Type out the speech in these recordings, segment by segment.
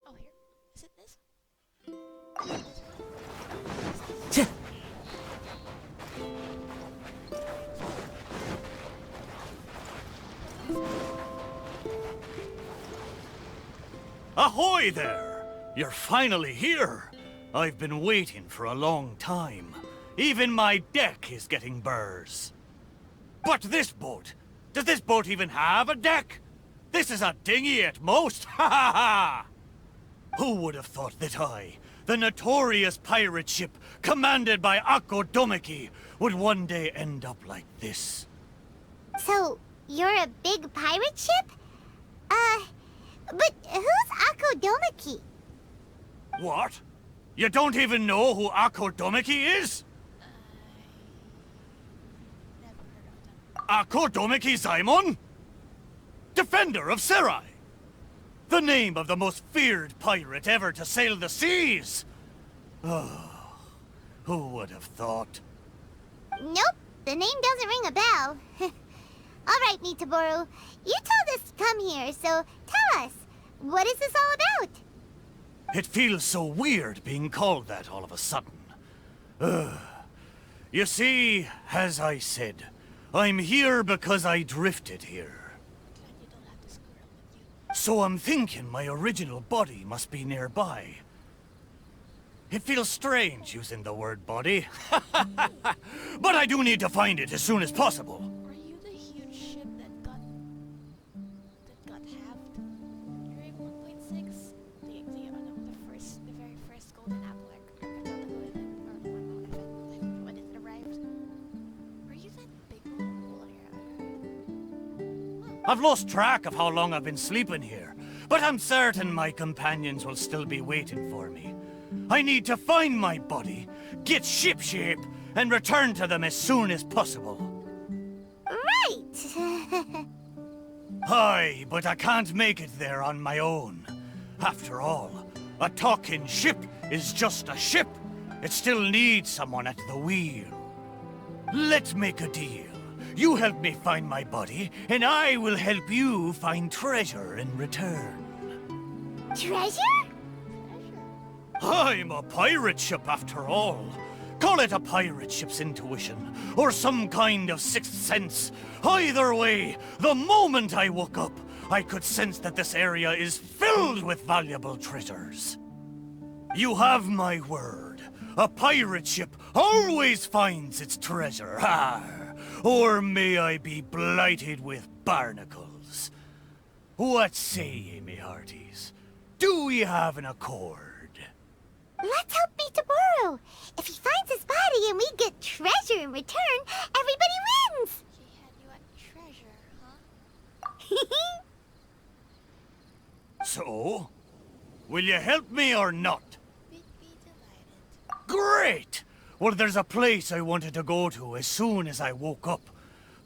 Oh, here. Is it this? Ahoy there! You're finally here! I've been waiting for a long time. Even my deck is getting burrs. But this boat, does this boat even have a deck? This is a dinghy at most, ha ha ha! Who would have thought that I, the notorious pirate ship commanded by Akko Domeki, would one day end up like this? So, you're a big pirate ship? But who's Akko Domeki? What? You don't even know who Akko Domeki is? Never heard of them. Akko Domeki Zaimon? Defender of Serai! The name of the most feared pirate ever to sail the seas! Oh, who would have thought? Nope, the name doesn't ring a bell. Alright, MIITOBORU, you told us to come here, so tell us, what is this all about? It feels so weird being called that all of a sudden. You see, as I said, I'm here because I drifted here. Glad you don't have the squirrel with you. So I'm thinking my original body must be nearby. It feels strange using the word body. But I do need to find it as soon as possible. Are you the huge ship that got halved during 1.6? The very first golden apple when it arrived. Were you that big hole? I've lost track of how long I've been sleeping here, but I'm certain my companions will still be waiting for me. I need to find my body, get shipshape, and return to them as soon as possible. Right! Aye, but I can't make it there on my own. After all, a talking ship is just a ship. It still needs someone at the wheel. Let's make a deal. You help me find my body, and I will help you find treasure in return. Treasure? I'm a pirate ship after all. Call it a pirate ship's intuition, or some kind of sixth sense. Either way, the moment I woke up, I could sense that this area is filled with valuable treasures. You have my word. A pirate ship always finds its treasure. Or may I be blighted with barnacles. What say ye, me hearties? Do we have an accord? Let's help MIITOBORU. If he finds his body and we get treasure in return, everybody wins! He had you at treasure, huh? So, will you help me or not? We'd be delighted. Great! Well, there's a place I wanted to go to as soon as I woke up.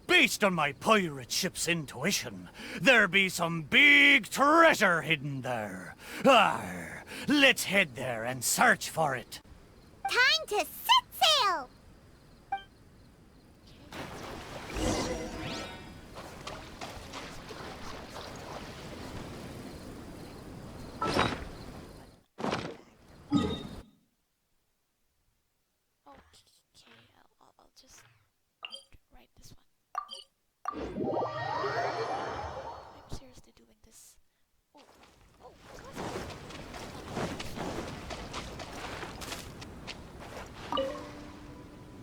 Based on my pirate ship's intuition, there be some big treasure hidden there. Arr, let's head there and search for it. Time to set sail! Okay, I'll just write this one. I'm seriously doing this. Oh,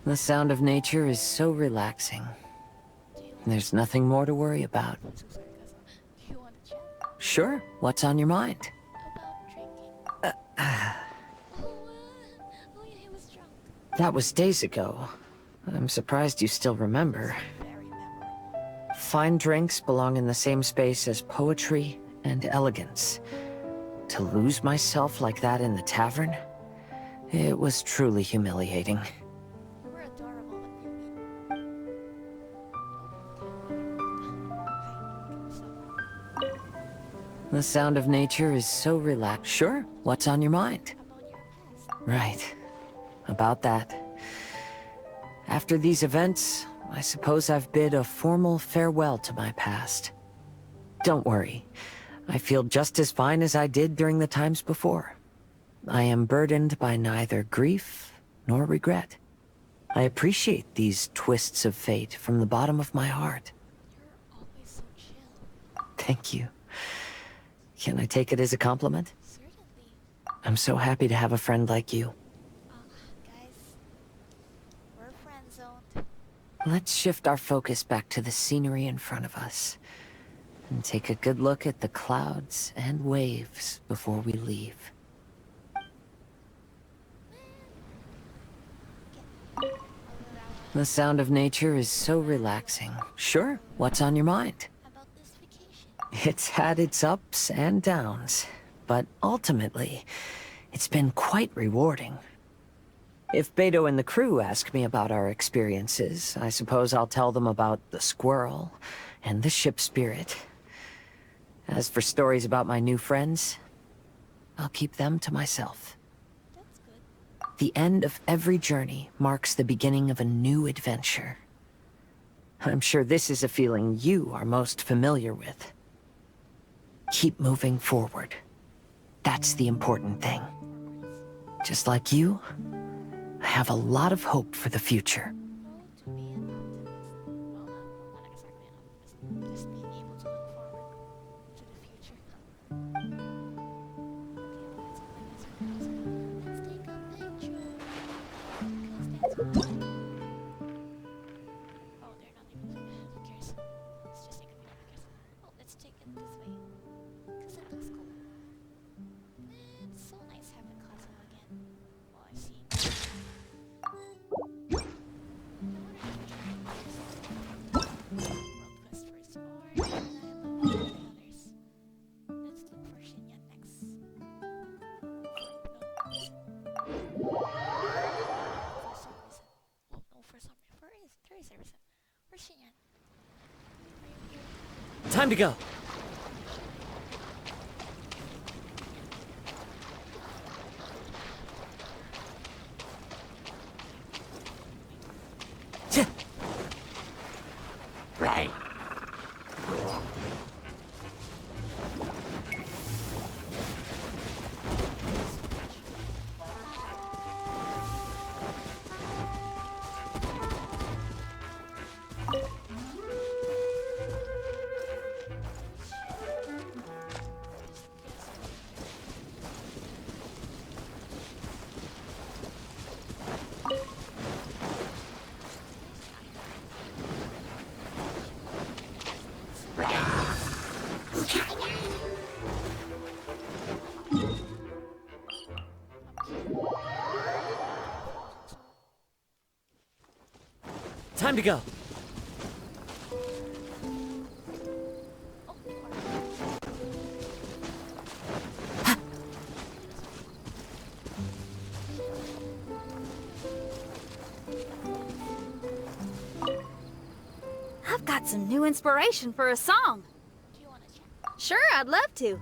The sound of nature is so relaxing. There's nothing more to worry about. I'm so sorry, cousin. Do you want to chat Sure, what's on your mind? about drinking? Oh yeah, he was drunk. That was days ago. I'm surprised you still remember. Very memorable. Fine drinks belong in the same space as poetry and elegance. To lose myself like that in the tavern? It was truly humiliating. You were adorable when you meet. The sound of nature is so relaxed. Sure, what's on your mind? About your past. Right. About that. After these events, I suppose I've bid a formal farewell to my past. Don't worry. I feel just as fine as I did during the times before. I am burdened by neither grief nor regret. I appreciate these twists of fate from the bottom of my heart. You're always so chill. Thank you. Can I take it as a compliment? Certainly. I'm so happy to have a friend like you. Guys, we're friend zoned. Let's shift our focus back to the scenery in front of us and take a good look at the clouds and waves before we leave. The sound of nature is so relaxing. Sure, what's on your mind? About this vacation. It's had its ups and downs, but ultimately, it's been quite rewarding. If Beto and the crew ask me about our experiences, I suppose I'll tell them about the squirrel and the ship spirit. As for stories about my new friends, I'll keep them to myself. That's good. The end of every journey marks the beginning of a new adventure. I'm sure this is a feeling you are most familiar with. Keep moving forward. That's the important thing. Just like you, I have a lot of hope for the future. To be an optimist. Well, not exactly an optimist. Just being able to look forward to the future. Okay, well, that's all I guess for now. So let's take a picture. Because that's fun. Oh, they're not even. Who cares? Let's just take a picture, I guess. Oh, let's take it this way. Because it looks cool. It's so nice having Cosmo again. Well, I see. Time to go. Right. Time to go. I've got some new inspiration for a song. Do you want to chat Sure, I'd love to.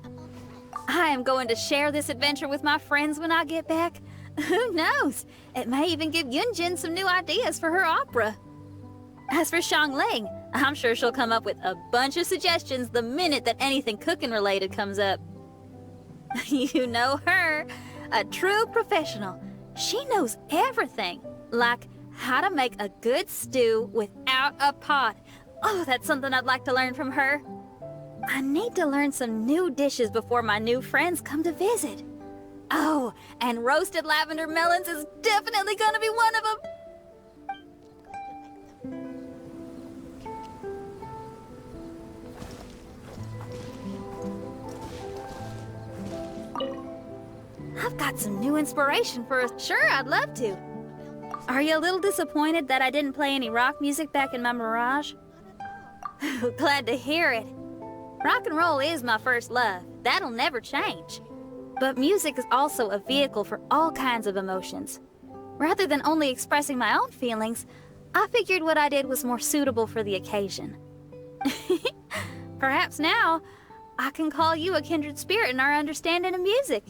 about friends? I am going to share this adventure with my friends when I get back. Who knows? It may even give Yunjin some new ideas for her opera. As for Xiangling, I'm sure she'll come up with a bunch of suggestions the minute that anything cooking related comes up. You know her, a true professional. She knows everything, like how to make a good stew without a pot. Oh, that's something I'd like to learn from her. I need to learn some new dishes before my new friends come to visit. Oh, and roasted lavender melons is definitely gonna be one of them. I've got some new inspiration for a... Sure, I'd love to. Are you a little disappointed that I didn't play any rock music back in my Mirage? Glad to hear it. Rock and roll is my first love. That'll never change. But music is also a vehicle for all kinds of emotions. Rather than only expressing my own feelings, I figured what I did was more suitable for the occasion. Perhaps now, I can call you a kindred spirit in our understanding of music.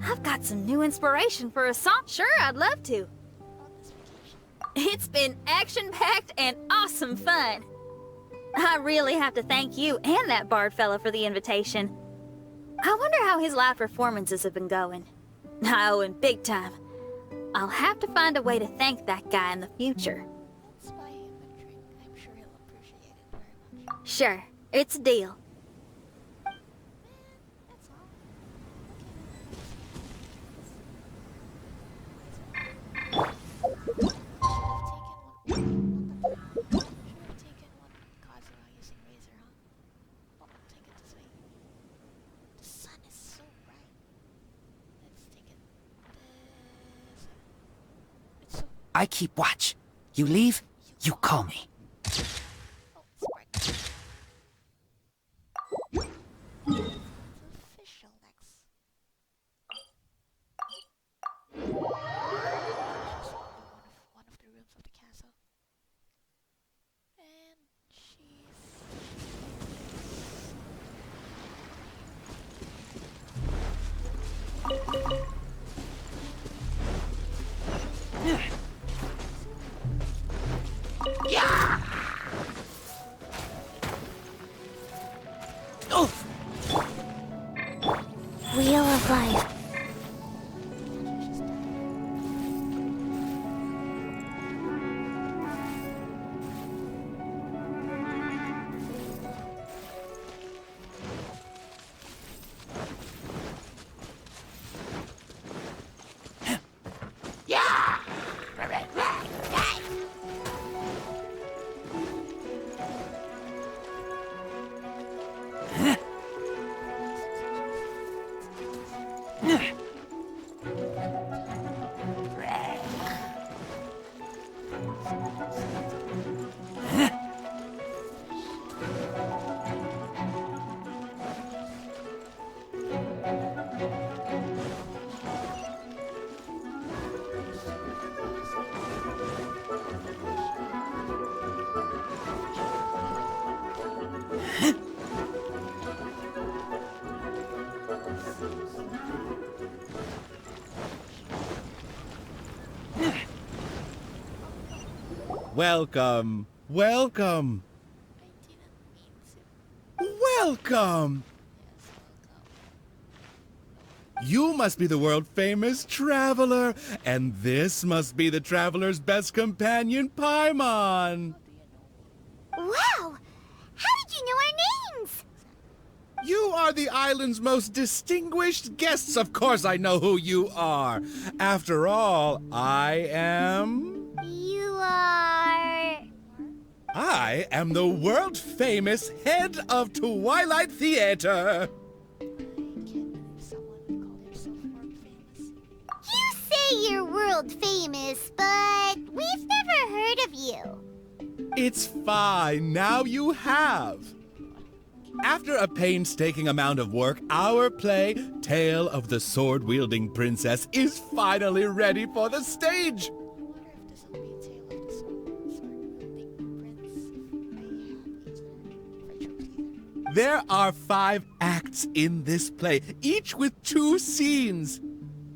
I've got some new inspiration for a song. Sure, I'd love to. About this vacation? It's been action-packed and awesome fun. I really have to thank you and that Bard fellow for the invitation. I wonder how his live performances have been going. I owe him big time. I'll have to find a way to thank that guy in the future. Let's buy him a drink. I'm sure he'll appreciate it very much. Sure, it's a deal. That's all. Okay. Should have taken one Kazuma using Razor, huh? Well, take it this way. The sun is so bright. Let's take it this way. It's so... I keep watch. You leave, you call me. Oh, it's bright. It's official next. One of the rooms of the castle. And Wheel of Life. Welcome, welcome, I didn't mean to. welcome! Yes, welcome. You must be the world-famous traveler, and this must be the traveler's best companion, Paimon. Wow! How did you know our names? You are the island's most distinguished guests. Of course I know who you are. After all, I am the world-famous head of Twilight Theater. I can't believe someone would call themselves world famous. You say you're world famous, but we've never heard of you. It's fine, now you have. After a painstaking amount of work, our play, Tale of the Sword-Wielding Princess, is finally ready for the stage. I wonder if this will be Tale of the Sword-Wielding Prince if I chose either. There are 5 acts in this play, each with 2 scenes.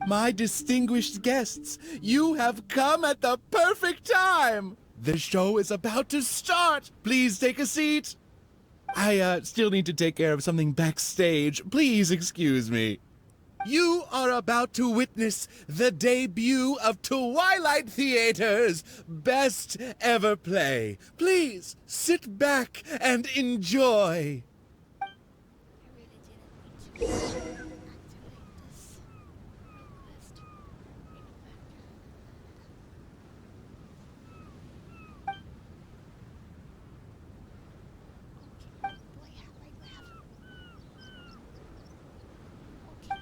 My distinguished guests, you have come at the perfect time. The show is about to start. Please take a seat. I still need to take care of something backstage. Please excuse me. You are about to witness the debut of Twilight Theater's best ever play. Please sit back and enjoy. I really didn't mean to activate this request. Okay, do I have right now? Okay,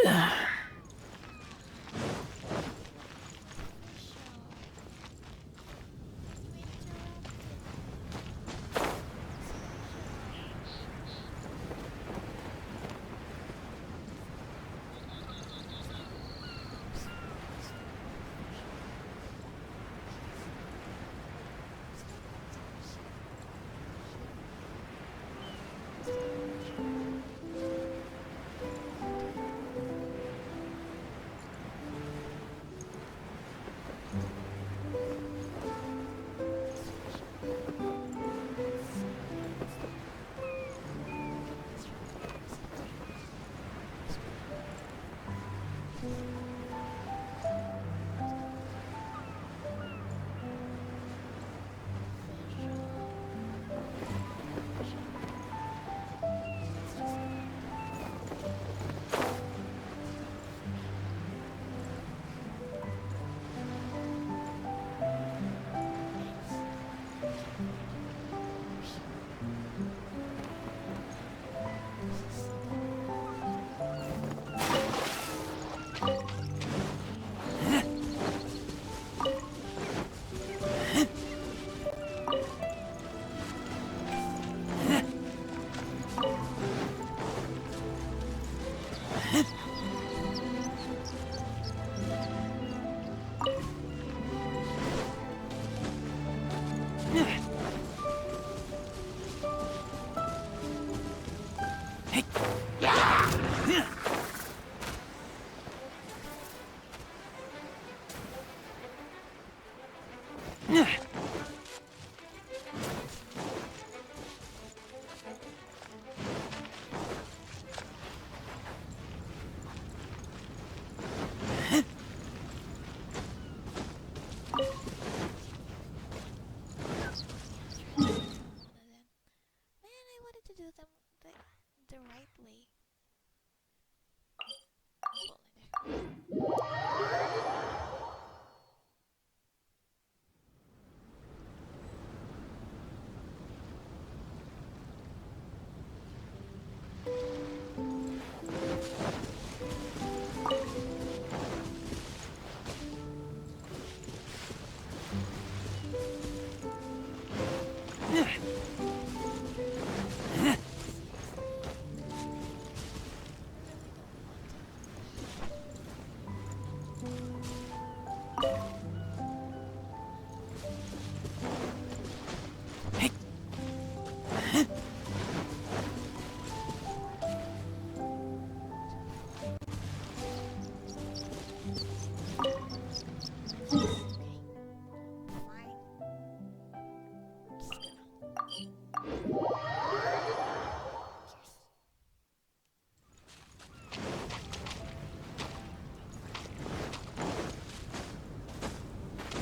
yeah.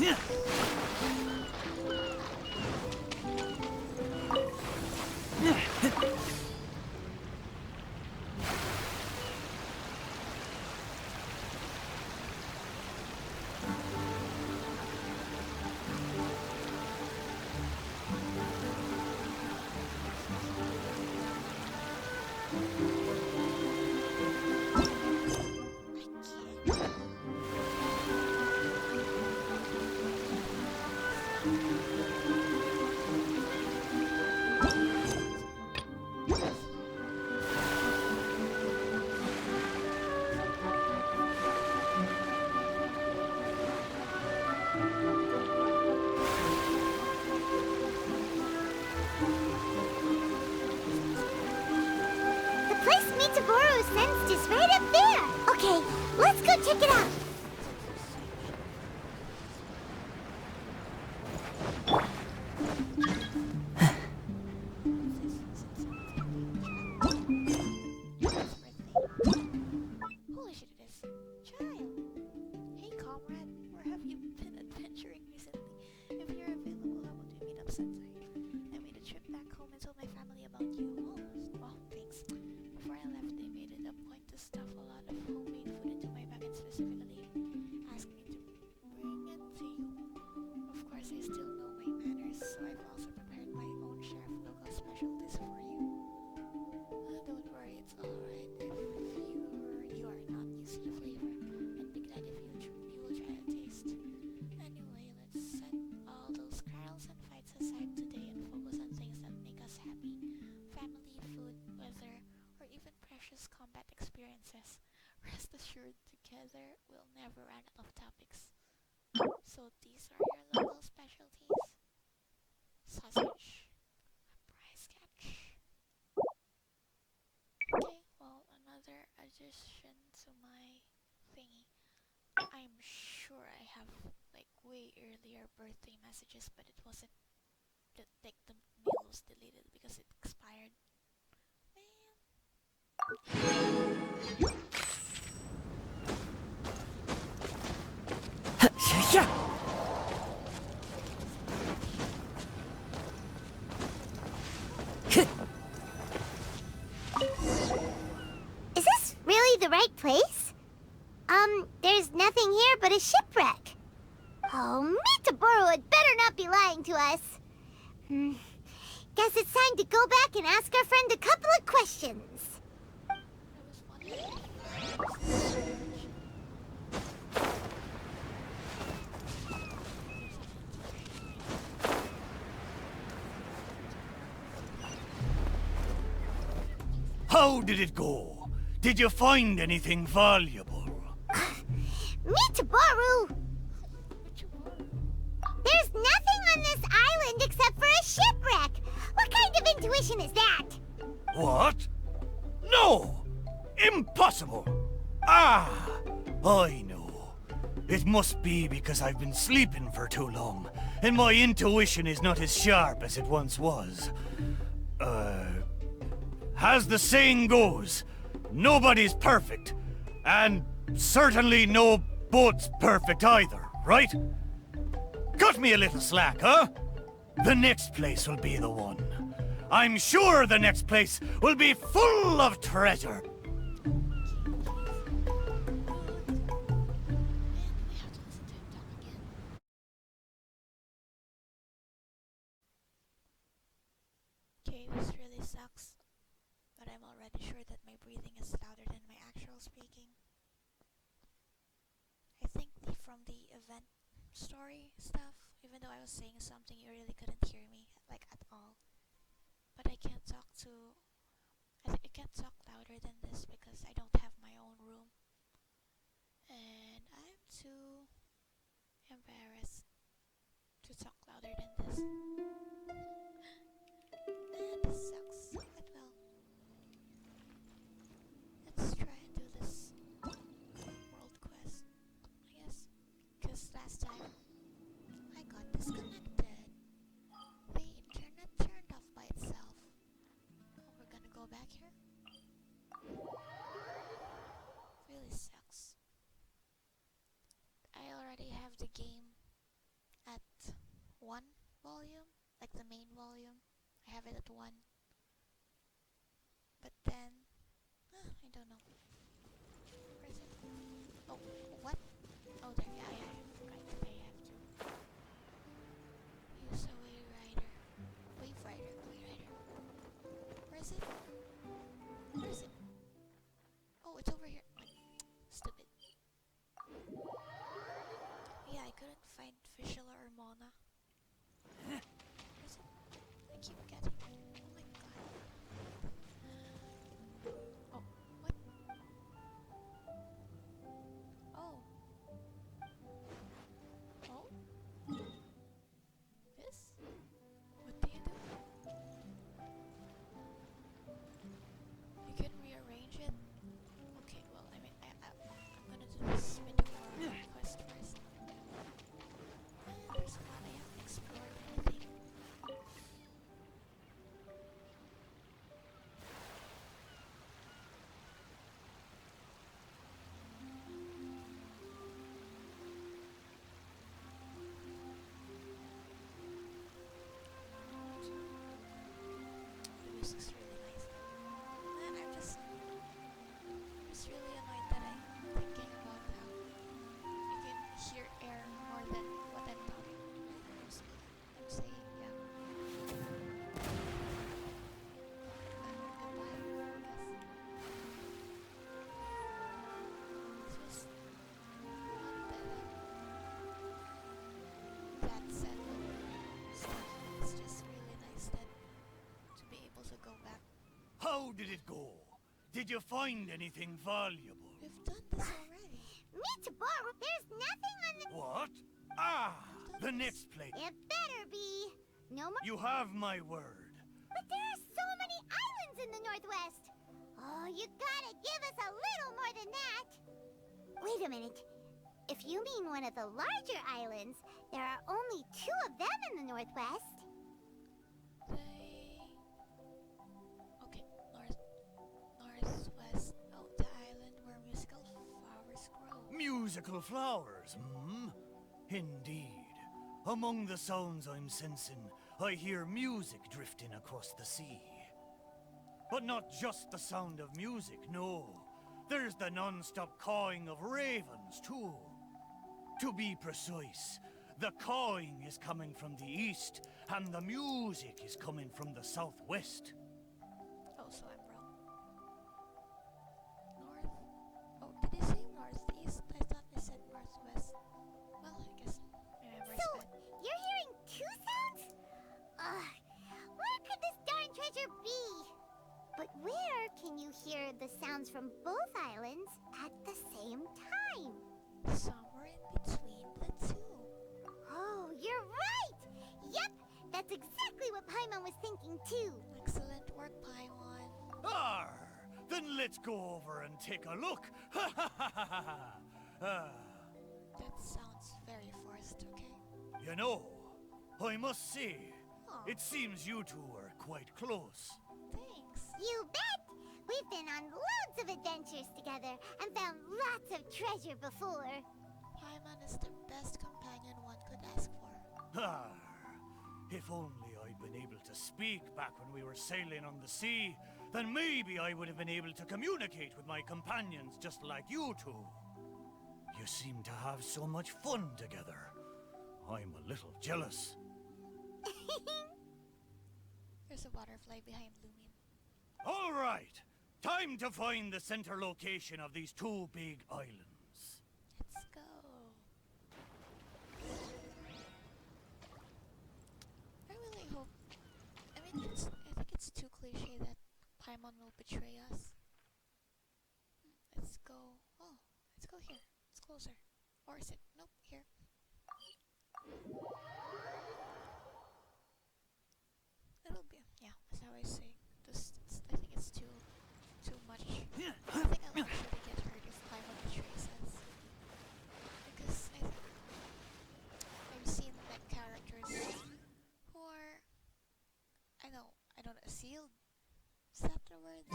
The place MIITOBORU sensed is right up there. Okay, let's go check it out. Holy shit, it is. Child! Hey, comrade, where have you been adventuring recently? If you're available, how about we meet up sometime? I made a trip back home and told my family about you. Oh, well, thanks. Before I left, they made it a point to stuff a lot of homemade food into my bag and specifically asked me to bring it to you. Of course, I still know my manners, so I've also prepared my own share of local specialties for you. Don't worry, it's alright if you are not used to the flavor, and be glad if you will try a taste. Anyway, let's set all those quarrels and fights aside today and focus on things that make us happy. Family, food, weather, or even precious combat experiences. Rest assured, together we'll never run out of topics. So these are your local specialties. Sausage. A prize catch. Okay, well, another addition to my thingy. I'm sure I have like way earlier birthday messages, but it wasn't like the mail was deleted because it expired. Yeah. Is this really the right place? There's nothing here but a shipwreck. Oh, MIITOBORU had better not be lying to us. Guess it's time to go back and ask our friend a couple of questions. I was wondering. How did it go? Did you find anything valuable? MIITOBORU! There's nothing on this island except for a shipwreck. What kind of intuition is that? What? No! Impossible! Ah! I know. It must be because I've been sleeping for too long, and my intuition is not as sharp as it once was. As the saying goes, nobody's perfect, and certainly no boat's perfect either, right? Cut me a little slack, huh? The next place will be the one. I'm sure the next place will be full of treasure. Okay, this really sucks, but I'm already sure that my breathing is louder than my actual speaking. I think from the event story stuff, even though I was saying something, you really couldn't hear me, like at all. But I can't talk louder than this because I don't have my own room. And I'm too embarrassed to talk louder than this. And this sucks, but well. Let's try and do this world quest, I guess. Because last time I got disconnected. The internet turned off by itself. Oh, we're gonna go back here? Really sucks. I already have the game have it at 1. But then, I don't know. Where is it? Oh, what? Oh, there. Yeah, right. I have to use a wave rider. Wave rider. Where is it? Where is it? Oh, it's over here. Stupid. Yeah, I couldn't find Fischler or Mona. Where is it? I keep getting it. Oh my god. Oh, what? Oh. Oh? This? What do you do? You can rearrange it? Okay, well, I mean, I'm gonna do this MIITOBORU quest first. There's a lot I haven't explored, I think. The music's really nice. And I'm just really annoyed that I'm thinking about how you can hear air more than what I'm talking. I'm saying, yeah. Goodbye, I guess. It's just not that sad stuff. It's just really nice that to be able to go back. How did it go? Did you find anything valuable? We've done this already. MIITOBORU, there's nothing on the... What? Ah, the next place. It better be. No more... You have my word. But there are so many islands in the Northwest. Oh, you gotta give us a little more than that. Wait a minute. If you mean one of the larger islands, there are only 2 of them in the Northwest. Okay, northwest. Oh, the island where musical flowers grow. Musical flowers, hmm? Indeed. Among the sounds I'm sensing, I hear music drifting across the sea. But not just the sound of music, no. There's the non-stop cawing of ravens, too. To be precise, the cawing is coming from the east, and the music is coming from the southwest. Oh, so I'm wrong. North? Oh, did you say northeast? I thought I said northwest. Well, I guess my memory's So, bad. you're hearing 2 sounds? Where could this darn treasure be? But where can you hear the sounds from both islands at the same time? Somewhere in between the 2. Oh, you're right! Yep, that's exactly what Paimon was thinking too. Excellent work, Paimon. Arr! Then let's go over and take a look. Ha ha ha ha ha! That sounds very forced, okay? You know, I must say, Aw. it seems you two are quite close. Thanks. You bet! We've been on loads of adventures together and found lots of treasure before. Paimon is the best companion one could ask for. Ah, if only I'd been able to speak back when we were sailing on the sea, then maybe I would have been able to communicate with my companions just like you two. You seem to have so much fun together. I'm a little jealous. There's a butterfly behind Lumion. All right, time to find the center location of these 2 big islands. Let's go. I really hope. I mean, I think it's too cliche that Paimon will betray us. Let's go. Oh, let's go here. It's closer. Or is it? Nope, here. It'll be. Yeah, that's how I say. I think it's too much. I think I'll actually get hurt if Paimon betrays us. Because I've seen like characters who are I don't know, sealed. Is that the word?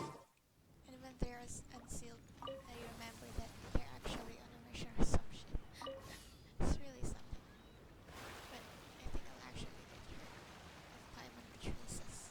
And when they're unsealed, I remember that they're actually on a mission or some shit. It's really something. But I think I'll actually get hurt if Paimon betrays us.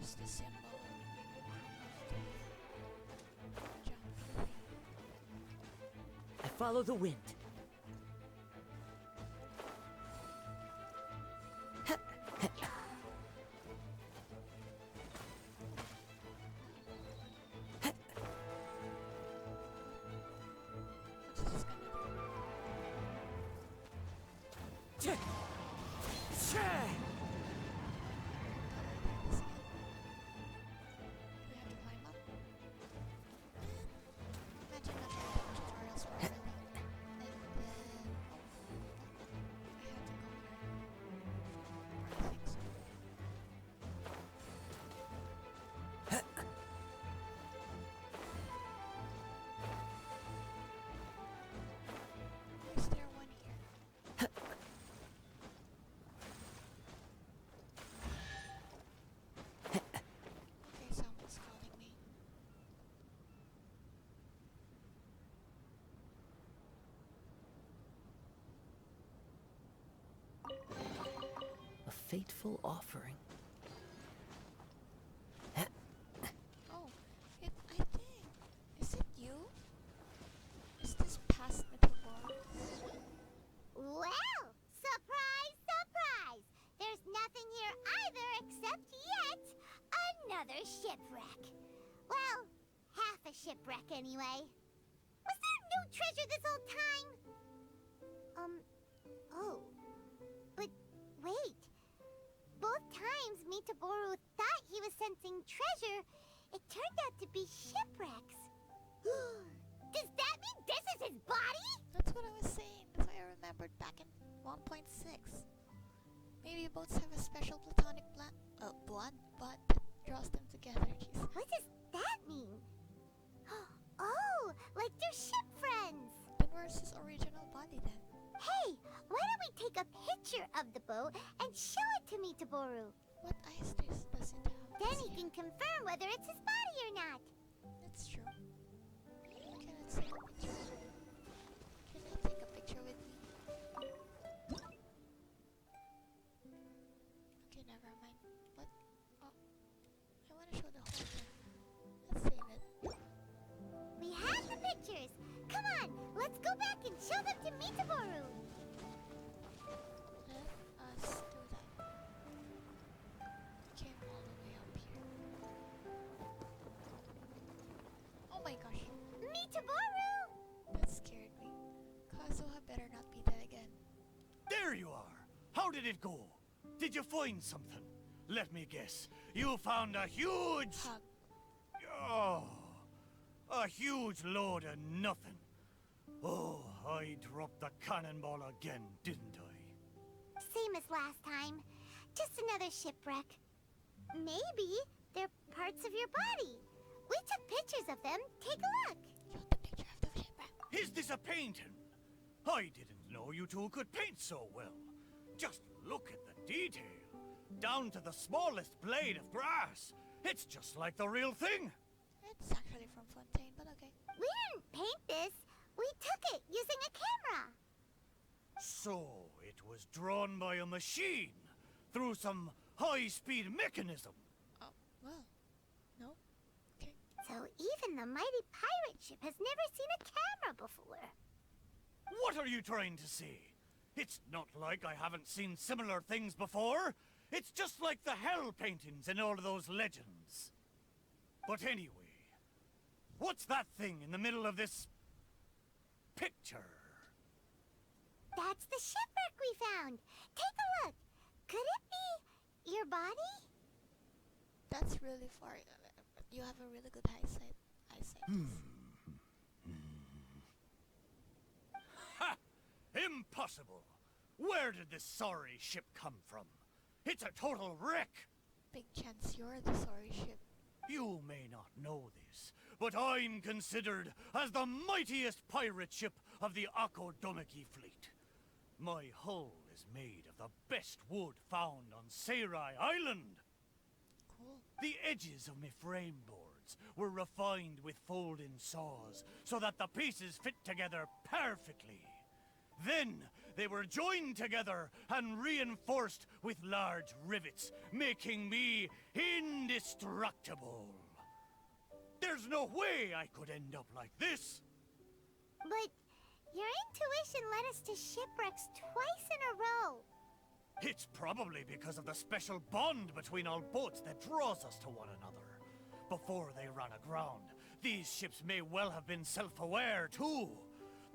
What's the symbol? Jump. I follow the wind. What's this gonna do? Do we have to climb up? Imagine not having tutorials for everything. And then... I have to go here. I think so. Is there one here? Okay, someone's calling me. A fateful offering. Oh, I think. Is it you? Is this past MIITOBORU? Well, surprise, surprise! There's nothing here either except yet another shipwreck. Well, half a shipwreck anyway. Was there no treasure this whole time? Oh. But wait. Both times MIITOBORU thought he was sensing treasure, it turned out to be shipwrecks. Does that mean this is his body? That's what I was saying. That's what I remembered back in 1.6. Maybe boats have a special platonic bond that draws them together. Jeez. What does that mean? Oh, like they're ship friends. Then where's his original body then? Hey, why don't we take a picture of the boat and show it to MIITOBORU? What eyes does it have? Then he can confirm whether it's his body or not. That's true. Okay, let's take a picture. Can I take a picture with me? Okay, never mind. What? Oh, I want to show the whole thing. Let's save it. We have the pictures. Come on, let's go back and show them to MIITOBORU. Let us do that. Came all the way up here. Oh my gosh, MIITOBORU! that scared me. Kazuha better not be dead again. There you are. How did it go? Did you find something? Let me guess. You found a huge... Hug. Oh, a huge load of nothing. Oh, I dropped the cannonball again, didn't I? Same as last time. Just another shipwreck. Maybe they're parts of your body. We took pictures of them. Take a look. Show the picture of the shipwreck. Is this a painting? I didn't know you two could paint so well. Just look at the detail. Down to the smallest blade of grass. It's just like the real thing. It's actually from Fontaine, but okay. We didn't paint this. We took it using a camera. So, it was drawn by a machine through some high-speed mechanism. Oh, well. No? Okay. So even the mighty pirate ship has never seen a camera before. What are you trying to say? It's not like I haven't seen similar things before. It's just like the hell paintings in all of those legends. But anyway, what's that thing in the middle of this picture? That's the shipwreck we found. Take a look. Could it be your body? That's really far. You have a really good eyesight. Ha! Impossible! Where did this sorry ship come from? It's a total wreck! Big chance you're the sorry ship. You may not know this, but I'm considered as the mightiest pirate ship of the Akodomiki fleet. My hull is made of the best wood found on Seirai Island. Cool. The edges of my frame boards were refined with fold-in saws so that the pieces fit together perfectly. Then They were joined together and reinforced with large rivets, making me indestructible. There's no way I could end up like this. But your intuition led us to shipwrecks twice in a row. It's probably because of the special bond between our boats that draws us to one another. Before they ran aground, these ships may well have been self-aware too.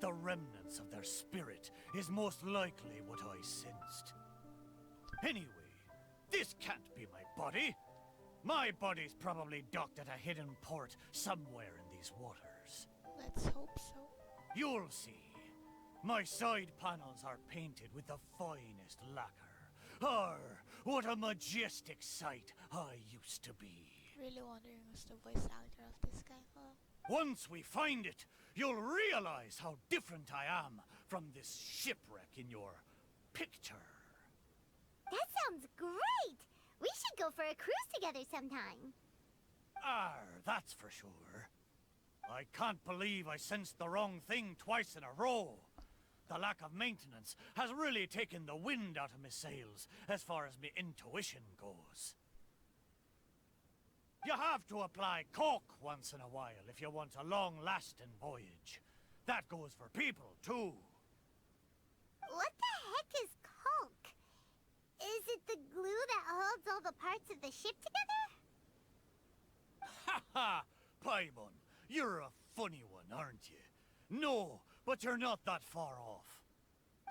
The remnants of their spirit is most likely what I sensed. Anyway, this can't be my body. My body's probably docked at a hidden port somewhere in these waters. Let's hope so. You'll see. My side panels are painted with the finest lacquer. What a majestic sight I used to be. Really wondering who's the voice actor of this guy. Once we find it, you'll realize how different I am from this shipwreck in your picture. That sounds great! We should go for a cruise together sometime. That's for sure. I can't believe I sensed the wrong thing twice in a row. The lack of maintenance has really taken the wind out of my sails as far as my intuition goes. You have to apply caulk once in a while if you want a long-lasting voyage. That goes for people, too. What the heck is caulk? Is it the glue that holds all the parts of the ship together? Ha ha! Paimon, you're a funny one, aren't you? No, but you're not that far off.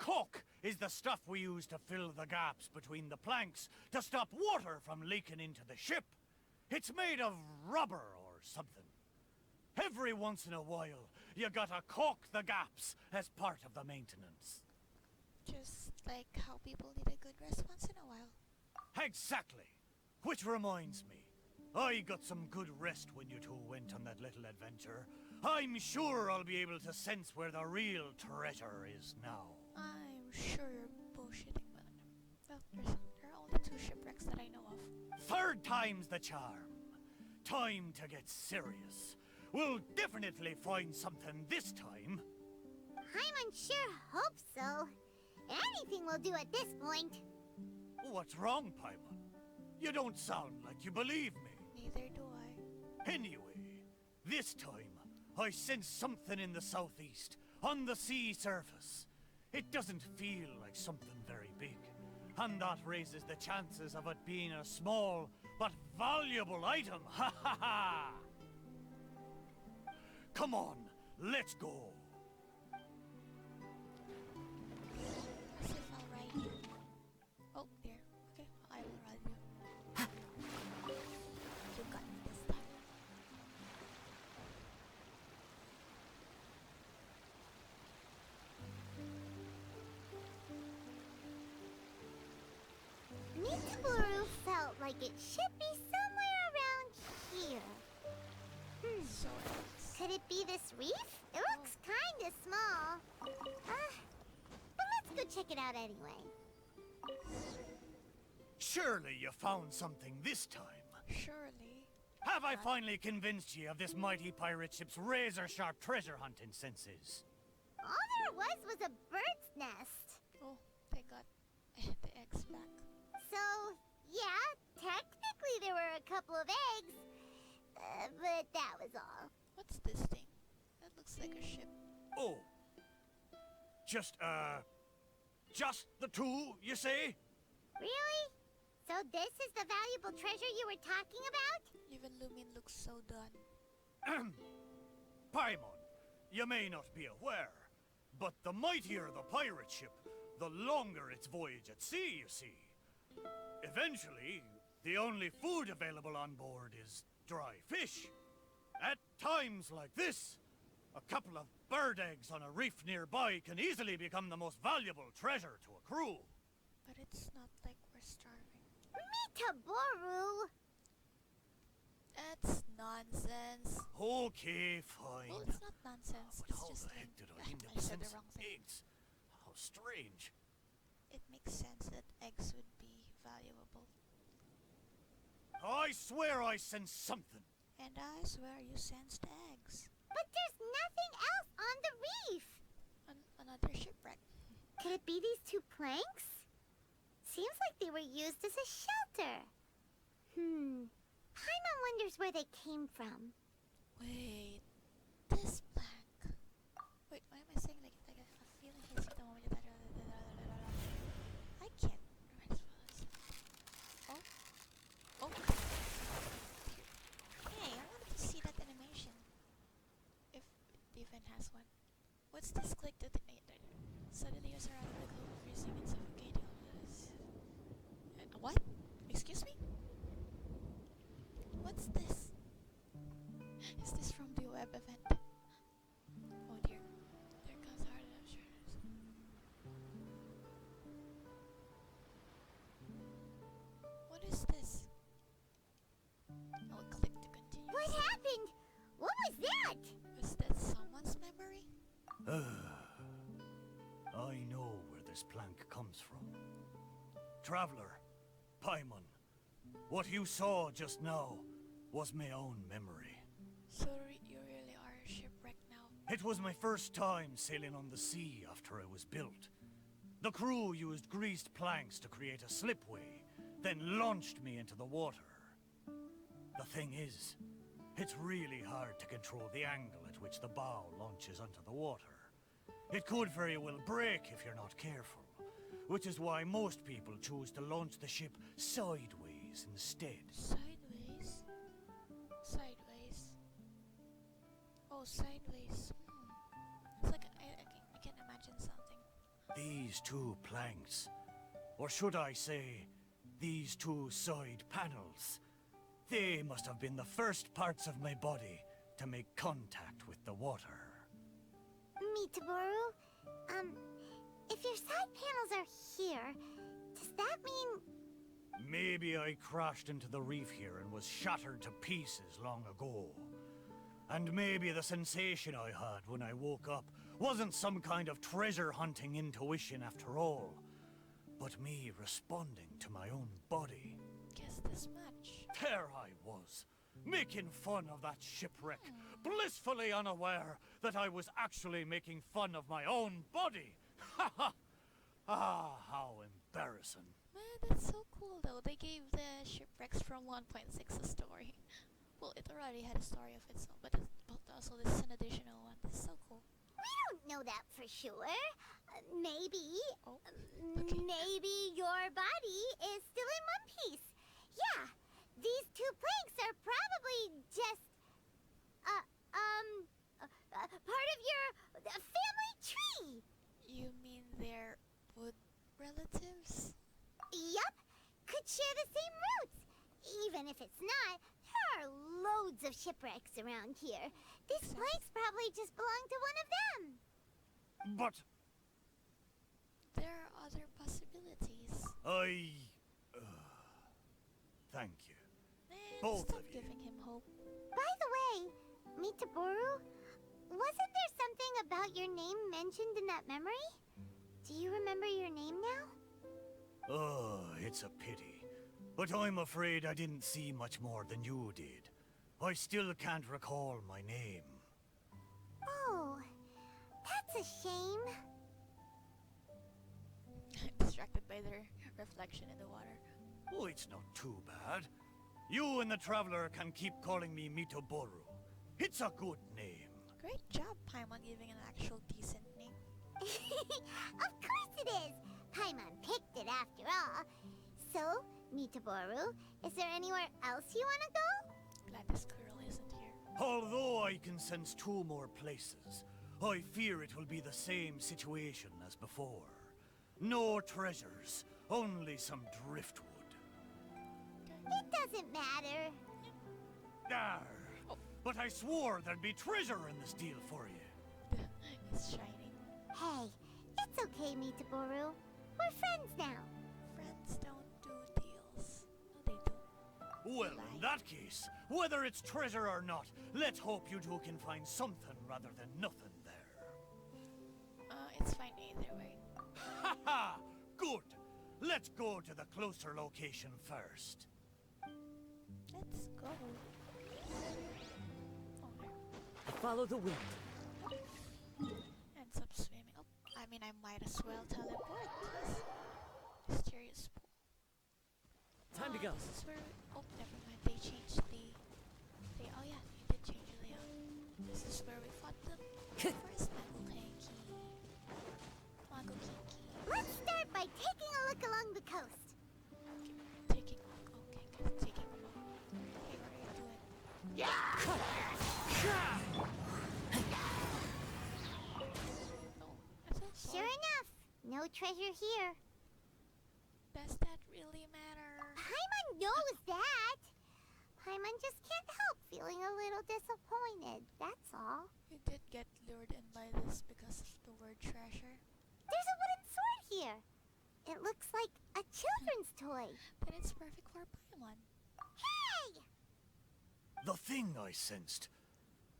Caulk is the stuff we use to fill the gaps between the planks to stop water from leaking into the ship. It's made of rubber or something. Every once in a while, you gotta caulk the gaps as part of the maintenance. Just like how people need a good rest once in a while. Exactly. Which reminds me, I got some good rest when you two went on that little adventure. I'm sure I'll be able to sense where the real treasure is now. I'm sure you're bullshitting, but well, there are only 2 shipwrecks that I know of. Third time's the charm. Time to get serious. We'll definitely find something this time. Paimon sure hopes so. Anything will do at this point. What's wrong, Paimon? You don't sound like you believe me. Neither do I. Anyway, this time, I sense something in the southeast, on the sea surface. It doesn't feel like something very big, and that raises the chances of it being a small but valuable item. Ha ha ha! Come on, let's go. As if I'll ride you. Oh, there. Okay, I will ride you. You got me this time. MIITOBORU felt like it should be somewhere around here. So it's... Could it be this reef? It looks kinda small. But let's go check it out anyway. Surely you found something this time. Surely. Have I finally convinced you of this mighty pirate ship's razor-sharp treasure hunting senses? All there was a bird's nest. Oh, they got the eggs back. So, yeah, technically there were a couple of eggs. But that was all. What's this thing? That looks like a ship. Oh. Just the two, you say? Really? So this is the valuable treasure you were talking about? Even Lumin looks so done. Paimon, you may not be aware, but the mightier the pirate ship, the longer its voyage at sea, you see. Eventually, the only food available on board is dry fish. At times like this, a couple of bird eggs on a reef nearby can easily become the most valuable treasure to a crew. But it's not like we're starving. MIITOBORU! That's nonsense. Okay, fine. Well, it's not nonsense. But It's how just the heck like... did I I end up said the sensing wrong thing. eggs? How strange. It makes sense that eggs would be valuable. I swear I sense something. And I swear you sensed eggs. But there's nothing else on the reef! Another shipwreck. Could it be these two planks? Seems like they were used as a shelter. Paimon wonders where they came from. Wait, this plank. Wait, why am I saying like a feeling hits you the moment you I can't remember this. Oh, oh. Hey, I wanted to see that animation. If it even has one. What's this click that suddenly you're surrounded by global freezing and suffocating? What? Excuse me? What's this? Is this from the web event? Oh dear. There comes Heart of Shutters. What is this? I'll click to continue. What happened? What was that? Was that someone's memory? I know where this plank comes from. Traveler, Paimon, what you saw just now was my own memory. So you really are a shipwreck now? It was my first time sailing on the sea after it was built. The crew used greased planks to create a slipway, then launched me into the water. The thing is, it's really hard to control the angle at which the bow launches onto the water. It could very well break if you're not careful, which is why most people choose to launch the ship sideways instead. Sideways? Sideways? Oh, sideways. It's like I can imagine something. These two planks, or should I say, these two side panels, they must have been the first parts of my body to make contact with the water. MIITOBORU, if your side panels are here, does that mean... Maybe I crashed into the reef here and was shattered to pieces long ago. And maybe the sensation I had when I woke up wasn't some kind of treasure-hunting intuition after all, but me responding to my own body. Guess this much. There I was, making fun of that shipwreck, blissfully unaware that I was actually making fun of my own body. Ha ha! Ah, how embarrassing. Man, that's so cool though. They gave the shipwrecks from 1.6 a story. Well, it already had a story of its own, but also this is an additional one. This is so cool. We don't know that for sure. Maybe... Oh, okay. Maybe your body is still in one piece. Yeah, these two planks are probably just... part of your family tree. You mean they're wood relatives? Yup, could share the same roots. Even if it's not, there are loads of shipwrecks around here. These planks probably just belong to one of them. But There are other possibilities. thank you. Man, Both stop of you. giving him hope. By the way, MIITOBORU, wasn't there something about your name mentioned in that memory? Do you remember your name now? Oh, it's a pity. But I'm afraid I didn't see much more than you did. I still can't recall my name. Oh, that's a shame. Distracted by their reflection in the water. Oh, it's not too bad. You and the Traveler can keep calling me MIITOBORU. It's a good name. Great job, Paimon, giving an actual decent name. Of course it is. Paimon picked it after all. So, MIITOBORU, is there anywhere else you want to go? Glad the squirrel isn't here. Although I can sense two more places, I fear it will be the same situation as before. No treasures, only some driftwood. It doesn't matter. Arr! But I swore there'd be treasure in this deal for you. It's shining. Hey, it's okay, MIITOBORU. We're friends now. Friends don't do deals. No, they don't. Well, in that case, whether it's treasure or not, let's hope you two can find something rather than nothing there. It's fine either way. Ha ha! Good! Let's go to the closer location first. Let's go. Oh, there. Follow the wind. Ends up swimming. Oh, I mean, I might as well teleport. Mysterious pool. Time to go. This is where. Oh, never mind. They changed the. Oh yeah, they did change the layout. This is where we fought the first Mago Kinky. Let's start by taking a look along the coast. Taking a look. Okay, guys, taking a look. Hey, what are you doing? Oh, I thought so. Sure enough, no treasure here. Does that really matter? Paimon knows that. Paimon just can't help feeling a little disappointed, that's all. You did get lured in by this because of the word treasure. There's a wooden sword here. It looks like a children's toy. Then it's perfect for Paimon. Hey! The thing I sensed.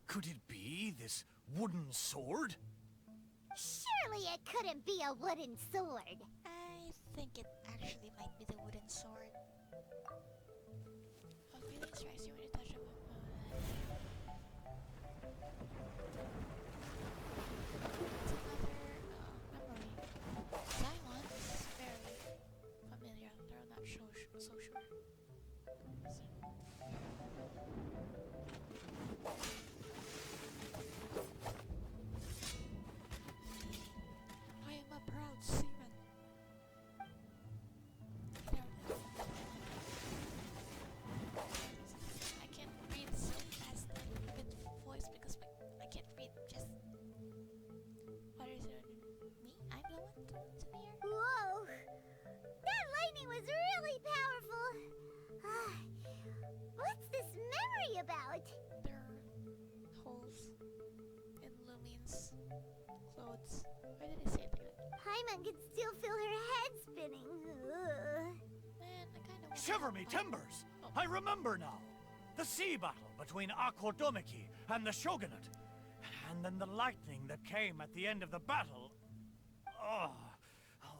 Could it be this wooden sword? Surely it couldn't be a wooden sword. I think it actually might be the wooden sword. Oh, feeling strikes you when you touch a It's another memory. Simon's very familiar. They're not so sure. I am a proud seaman. I can't read so fast with voice because I can't read just. What is it? Me? I'm the one to the air. Whoa! That lightning was really powerful. What's this memory about? There are holes in Lumine's clothes. Why did I say it like that? Paimon can still feel her head spinning. Ugh. Man, I kind of. Shiver me timbers! I remember now. The sea battle between Akodomiki and the shogunate. And then the lightning that came at the end of the battle. Oh,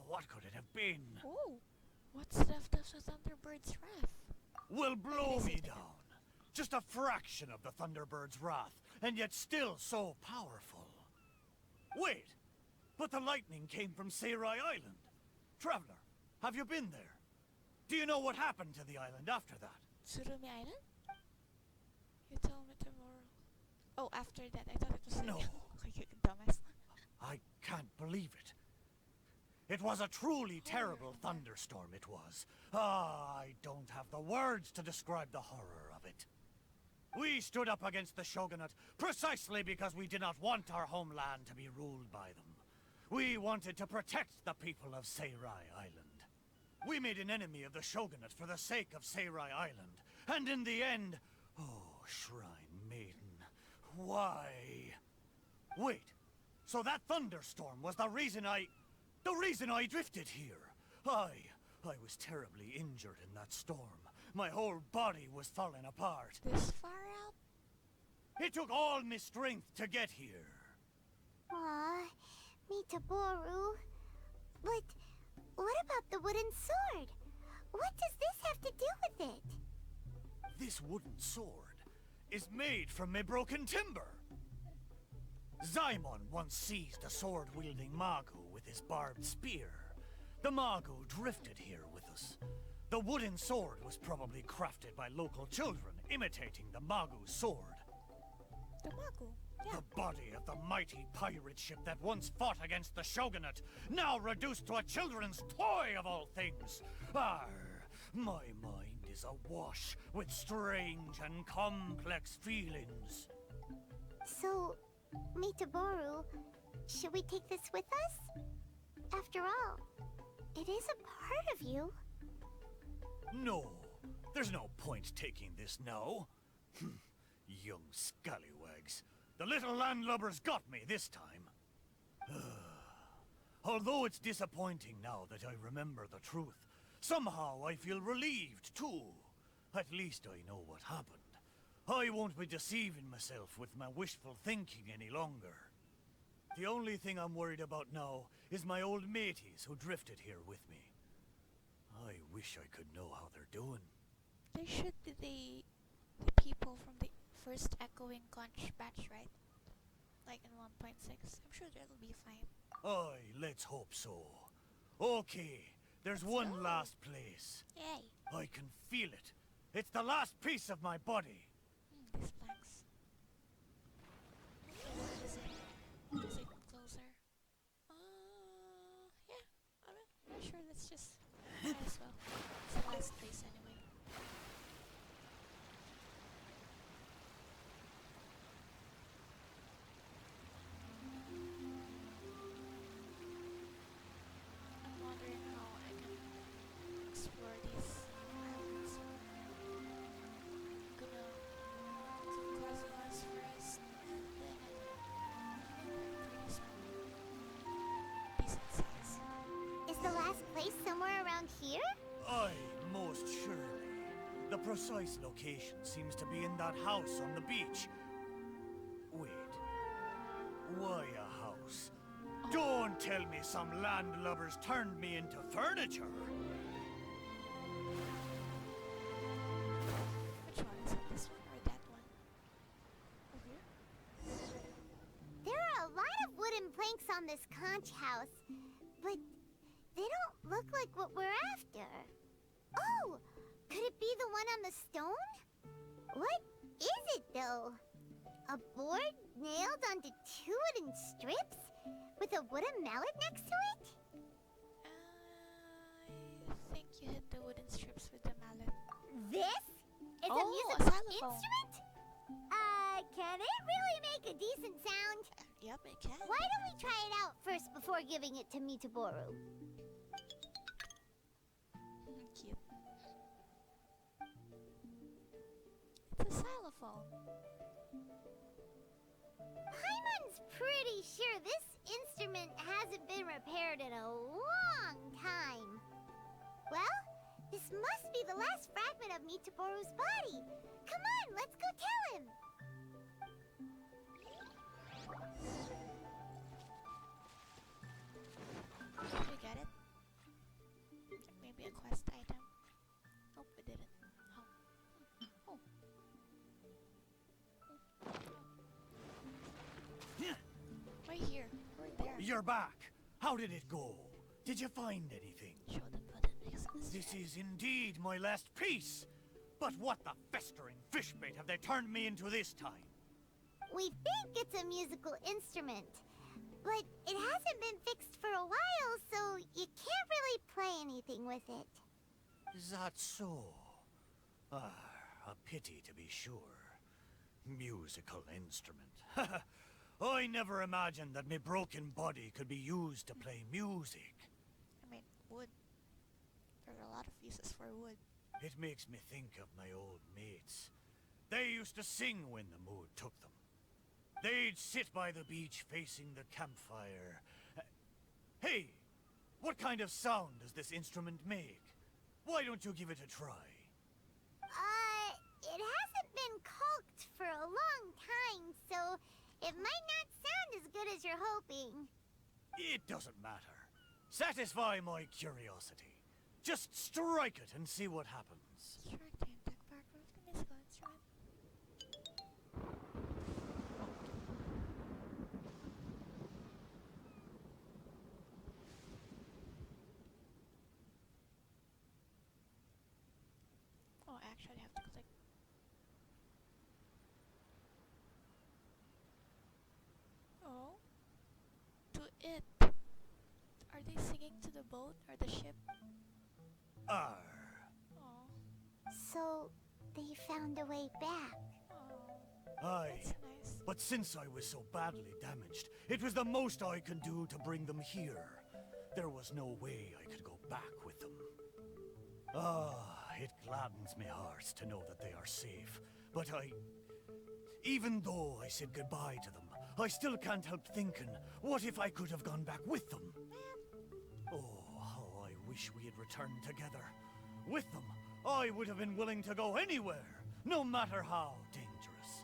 what could it have been? Oh, what's left of the Thunderbird's wrath? Will blow me down. Just a fraction of the Thunderbird's wrath, and yet still so powerful. Wait, but the lightning came from Seirai Island. Traveler, have you been there? Do you know what happened to the island after that? Tsurumi Island? You told me tomorrow. Oh, after that, I thought it was No. Like you dumbass. I can't believe it. It was a truly terrible thunderstorm, it was. I don't have the words to describe the horror of it. We stood up against the shogunate precisely because we did not want our homeland to be ruled by them. We wanted to protect the people of Seirai Island. We made an enemy of the shogunate for the sake of Seirai Island. And in the end... Oh, Shrine Maiden, why? Wait, so that thunderstorm was the reason I drifted here. I was terribly injured in that storm. My whole body was falling apart. This far out? It took all my strength to get here. Aw, MIITOBORU. But what about the wooden sword? What does this have to do with it? This wooden sword is made from my broken timber. Zaimon once seized a sword-wielding Magu with his barbed spear. The Magu drifted here with us. The wooden sword was probably crafted by local children, imitating the Magu's sword. The Magu. Yeah. The body of the mighty pirate ship that once fought against the shogunate, now reduced to a children's toy of all things. Arr, my mind is awash with strange and complex feelings. So, MIITOBORU, should we take this with us? After all, it is a part of you. No, there's no point taking this now. Young scallywags. The little landlubbers got me this time. Although it's disappointing now that I remember the truth, somehow I feel relieved too. At least I know what happened. I won't be deceiving myself with my wishful thinking any longer. The only thing I'm worried about now is my old mateys who drifted here with me. I wish I could know how they're doing. They should be the people from the first Echoing Conch batch, right? Like in 1.6. I'm sure they'll be fine. Aye, let's hope so. Okay, there's one last place. Yay. I can feel it. It's the last piece of my body. These planks. Okay, what is it? Is it closer? Yeah. I'm not sure. Let's just might as well. It's the last place anyway. I'm wondering how I can explore these islands. I'm gonna do Cosmos first, and then they're pretty small. Decent size. Is the last place somewhere around here? Aye, most surely. The precise location seems to be in that house on the beach. Wait. Why a house? Don't tell me some landlubbers turned me into furniture. Which one is it? This one or that one? Over here? There are a lot of wooden planks on this conch house, but they don't look like what we're after. Oh! Could it be the one on the stone? What is it, though? A board nailed onto two wooden strips? With a wooden mallet next to it? I think you hit the wooden strips with the mallet. This is a Oh, a musical xylophone. instrument? Can it really make a decent sound? Yep, it can. Why don't we try it out first before giving it to MIITOBORU? Cute. It's a xylophone. Paimon's pretty sure this instrument hasn't been repaired in a long time. Well, this must be the last fragment of MIITOBORU's body. Come on, let's go tell him. Did we get it? Maybe a quest item. Nope, we didn't. Oh. Right here. Right there. You're back. How did it go? Did you find anything? Show the button because of This is indeed my last piece. But what the festering fishbait have they turned me into this time? We think it's a musical instrument, but it hasn't been fixed for a while, so you can't really play anything with it. Is that so? Ah, a pity to be sure. Musical instrument. I never imagined that my broken body could be used to play music. I mean, wood. There are a lot of uses for wood. It makes me think of my old mates. They used to sing when the mood took them. They'd sit by the beach facing the campfire. Hey, what kind of sound does this instrument make? Why don't you give it a try? It hasn't been caulked for a long time, so it might not sound as good as you're hoping. It doesn't matter. Satisfy my curiosity. Just strike it and see what happens. Strike the impact marker of the musical instrument. Oh, I actually have to click. Oh. To it. Are they singing to the boat or the ship? Arr. Oh. So, they found a way back. Oh. Aye. That's nice. But since I was so badly damaged, it was the most I could do to bring them here. There was no way I could go back with them. Ah, it gladdens my heart to know that they are safe. But even though I said goodbye to them, I still can't help thinking, what if I could have gone back with them? Oh, how I wish we had returned together. With them, I would have been willing to go anywhere, no matter how dangerous.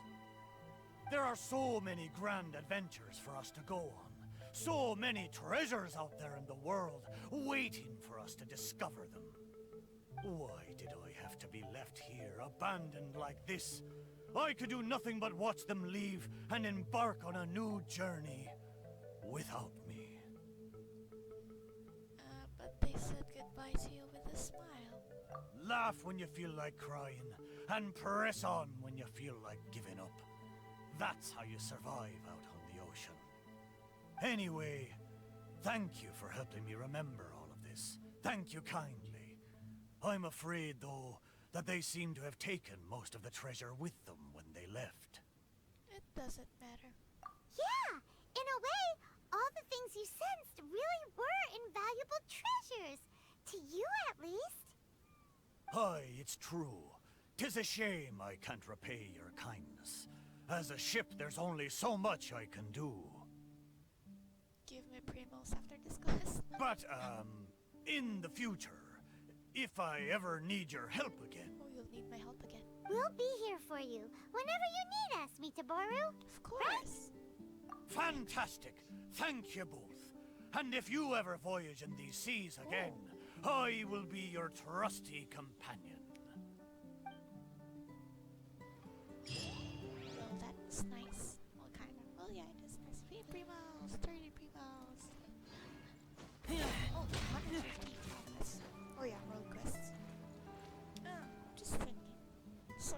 There are so many grand adventures for us to go on. So many treasures out there in the world, waiting for us to discover them. Why did I have to be left here, abandoned like this? I could do nothing but watch them leave and embark on a new journey without me. laugh when you feel like crying, and press on when you feel like giving up. That's how you survive out on the ocean. Anyway, thank you for helping me remember all of this. Thank you kindly. I'm afraid, though, that they seem to have taken most of the treasure with them when they left. It doesn't matter. Yeah, in a way, all the things you sensed really were invaluable treasures. To you, at least. Aye, it's true. 'Tis a shame I can't repay your kindness. As a ship, there's only so much I can do. Give me primos after this quest. But, in the future, if I ever need your help again, Oh, you'll need my help again. We'll be here for you whenever you need us, MIITOBORU. Of course. fantastic. Thank you both. And if you ever voyage in these seas again, I will be your trusty companion. Well, that was nice. Well, kind of. Well, yeah, it is nice. 3 primos, 30 primos. Oh, 150 quests. Oh yeah, world quests. Just thinking. So,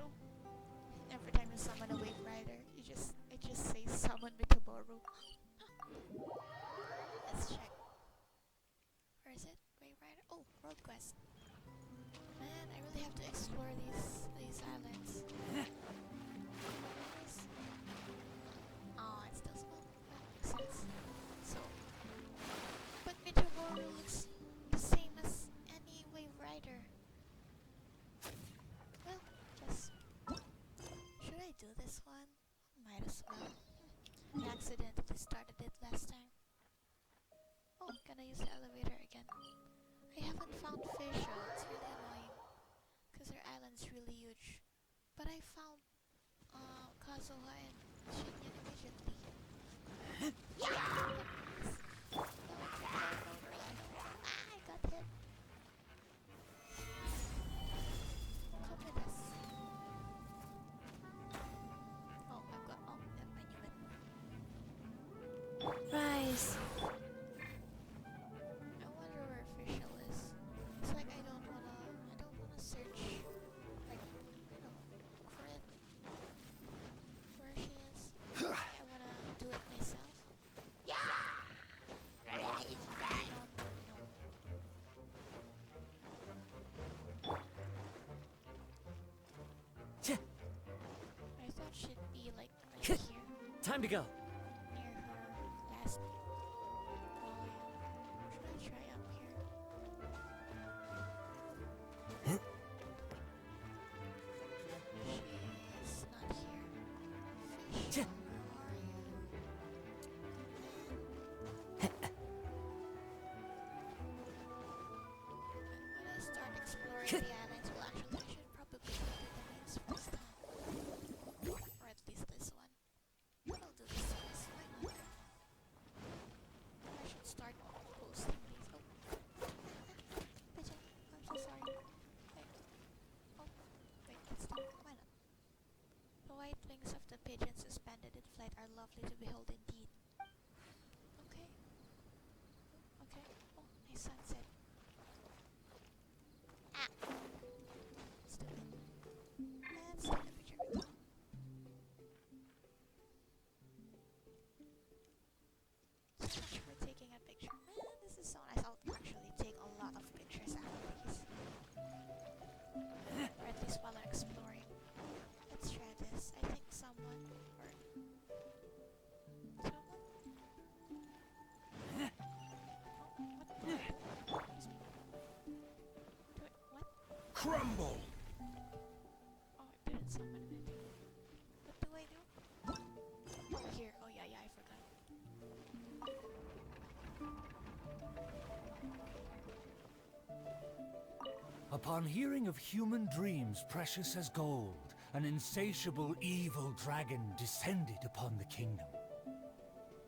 every time you summon a wave rider, it just says summon MIITOBORU. Let's check. Where is it? Wave rider? Oh, world quest. Man, I really have to explore these islands. Oh, it's still small. That makes sense. So, but MIITOBORU looks the same as any wave rider. Well, just should I do this one? Might as well. I accidentally started it last time. Oh, gonna use the elevator again. I haven't found Fisher. It's really annoying because their island's really huge. But I found Kazuha and Shinyan immediately. I got hit. Come with us. Oh, I've got. Oh, yep, I knew it. Rise. I wonder where official is. It's like I don't wanna search, like, look for it. Where she is. I wanna do it myself. I thought she'd be like right here. Time to go. Near her last volume. Should I try up here? She's not here. Fish, where are you? When I start exploring the islands, well, actually, I should probably do the mains first time. Or at least this one. But I'll do this first. Why not? I should start posting these. Oh. Pigeon. I'm so sorry. Wait. Oh. Wait, it's not. Why not? The white wings of the pigeon suspended in flight are lovely to behold indeed. Okay. Okay. Oh, nice sunset. Ah! Stupid. Let's take a picture. So much for taking a picture. Man, this is so nice. I'll actually take a lot of pictures after these. Or at least while I'm exploring. Let's try this. I think someone or someone. Oh, what do I do? Excuse me. Do it what? Crumble! Oh, I didn't summon anything. What do I do? Oh, here. Oh yeah, I forgot. Upon hearing of human dreams precious as gold, an insatiable evil dragon descended upon the kingdom.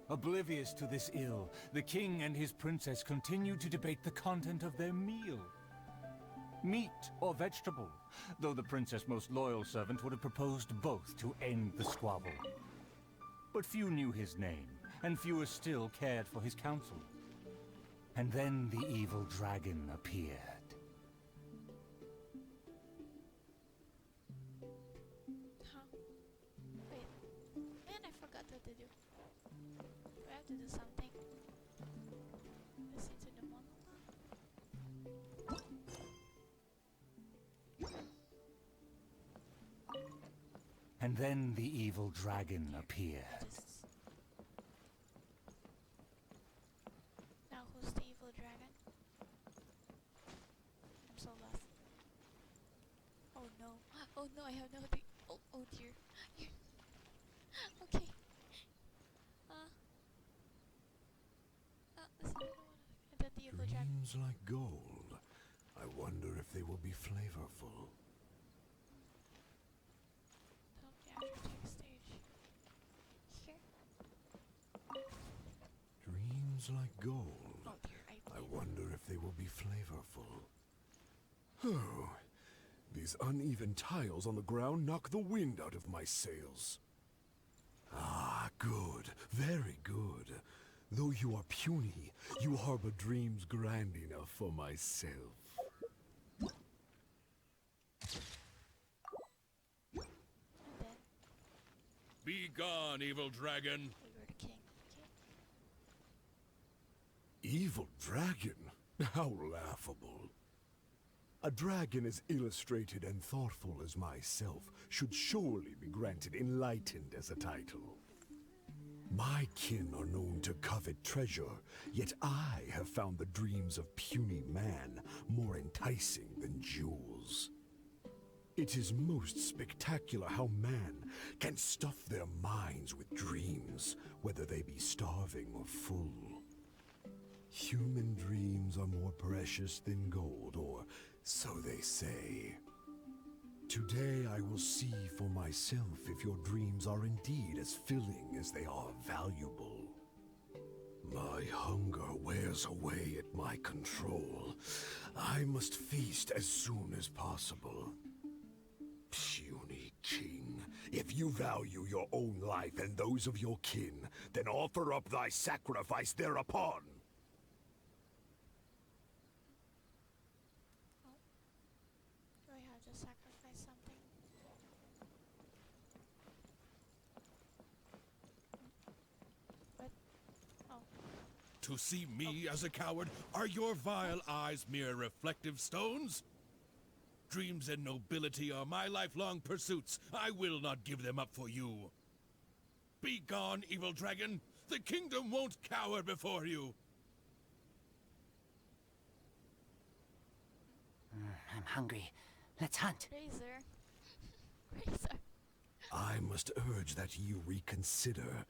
Oblivious to this ill, the king and his princess continued to debate the content of their meal. Meat or vegetable, though the princess' most loyal servant would have proposed both to end the squabble. But few knew his name, and fewer still cared for his counsel. And then the evil dragon appeared. Wait. Man, I forgot what to do. Do I have to do something? Listen to the monologue. And then the evil dragon appeared. Just... Now who's the evil dragon? I'm so lost. Oh no. Oh no, I have no idea. Oh, oh dear. Okay. Listen, I don't wanna... the evil dragon. Dreams like gold. I wonder if they will be flavorful. Help me after take stage. Here. Dreams like gold. Oh dear, I wonder if they will be flavorful. Oh, these uneven tiles on the ground knock the wind out of my sails. Ah, good, very good. Though you are puny, you harbor dreams grand enough for myself. And then Be gone, evil dragon. we were the king. Okay. Evil dragon? How laughable. A dragon as illustrated and thoughtful as myself should surely be granted enlightened as a title. My kin are known to covet treasure, yet I have found the dreams of puny man more enticing than jewels. It is most spectacular how man can stuff their minds with dreams, whether they be starving or full. Human dreams are more precious than gold, or so they say. Today I will see for myself if your dreams are indeed as filling as they are valuable. My hunger wears away at my control. I must feast as soon as possible. Puny king, if you value your own life and those of your kin, then offer up thy sacrifice thereupon. Do I have to sacrifice something? What? Oh. To see me as a coward, are your vile eyes mere reflective stones? Dreams and nobility are my lifelong pursuits. I will not give them up for you. Be gone, evil dragon. The kingdom won't cower before you. I'm hungry. Let's hunt. Razor. Razor. I must urge that you reconsider,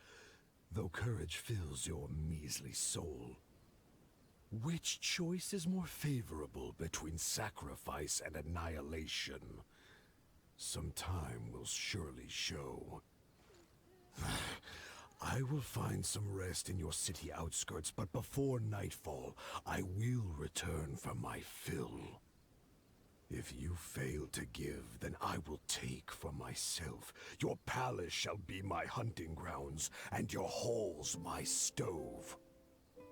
though courage fills your measly soul. Which choice is more favorable between sacrifice and annihilation? Some time will surely show. I will find some rest in your city outskirts, but before nightfall, I will return for my fill. If you fail to give, then I will take for myself. Your palace shall be my hunting grounds, and your halls my stove. Oh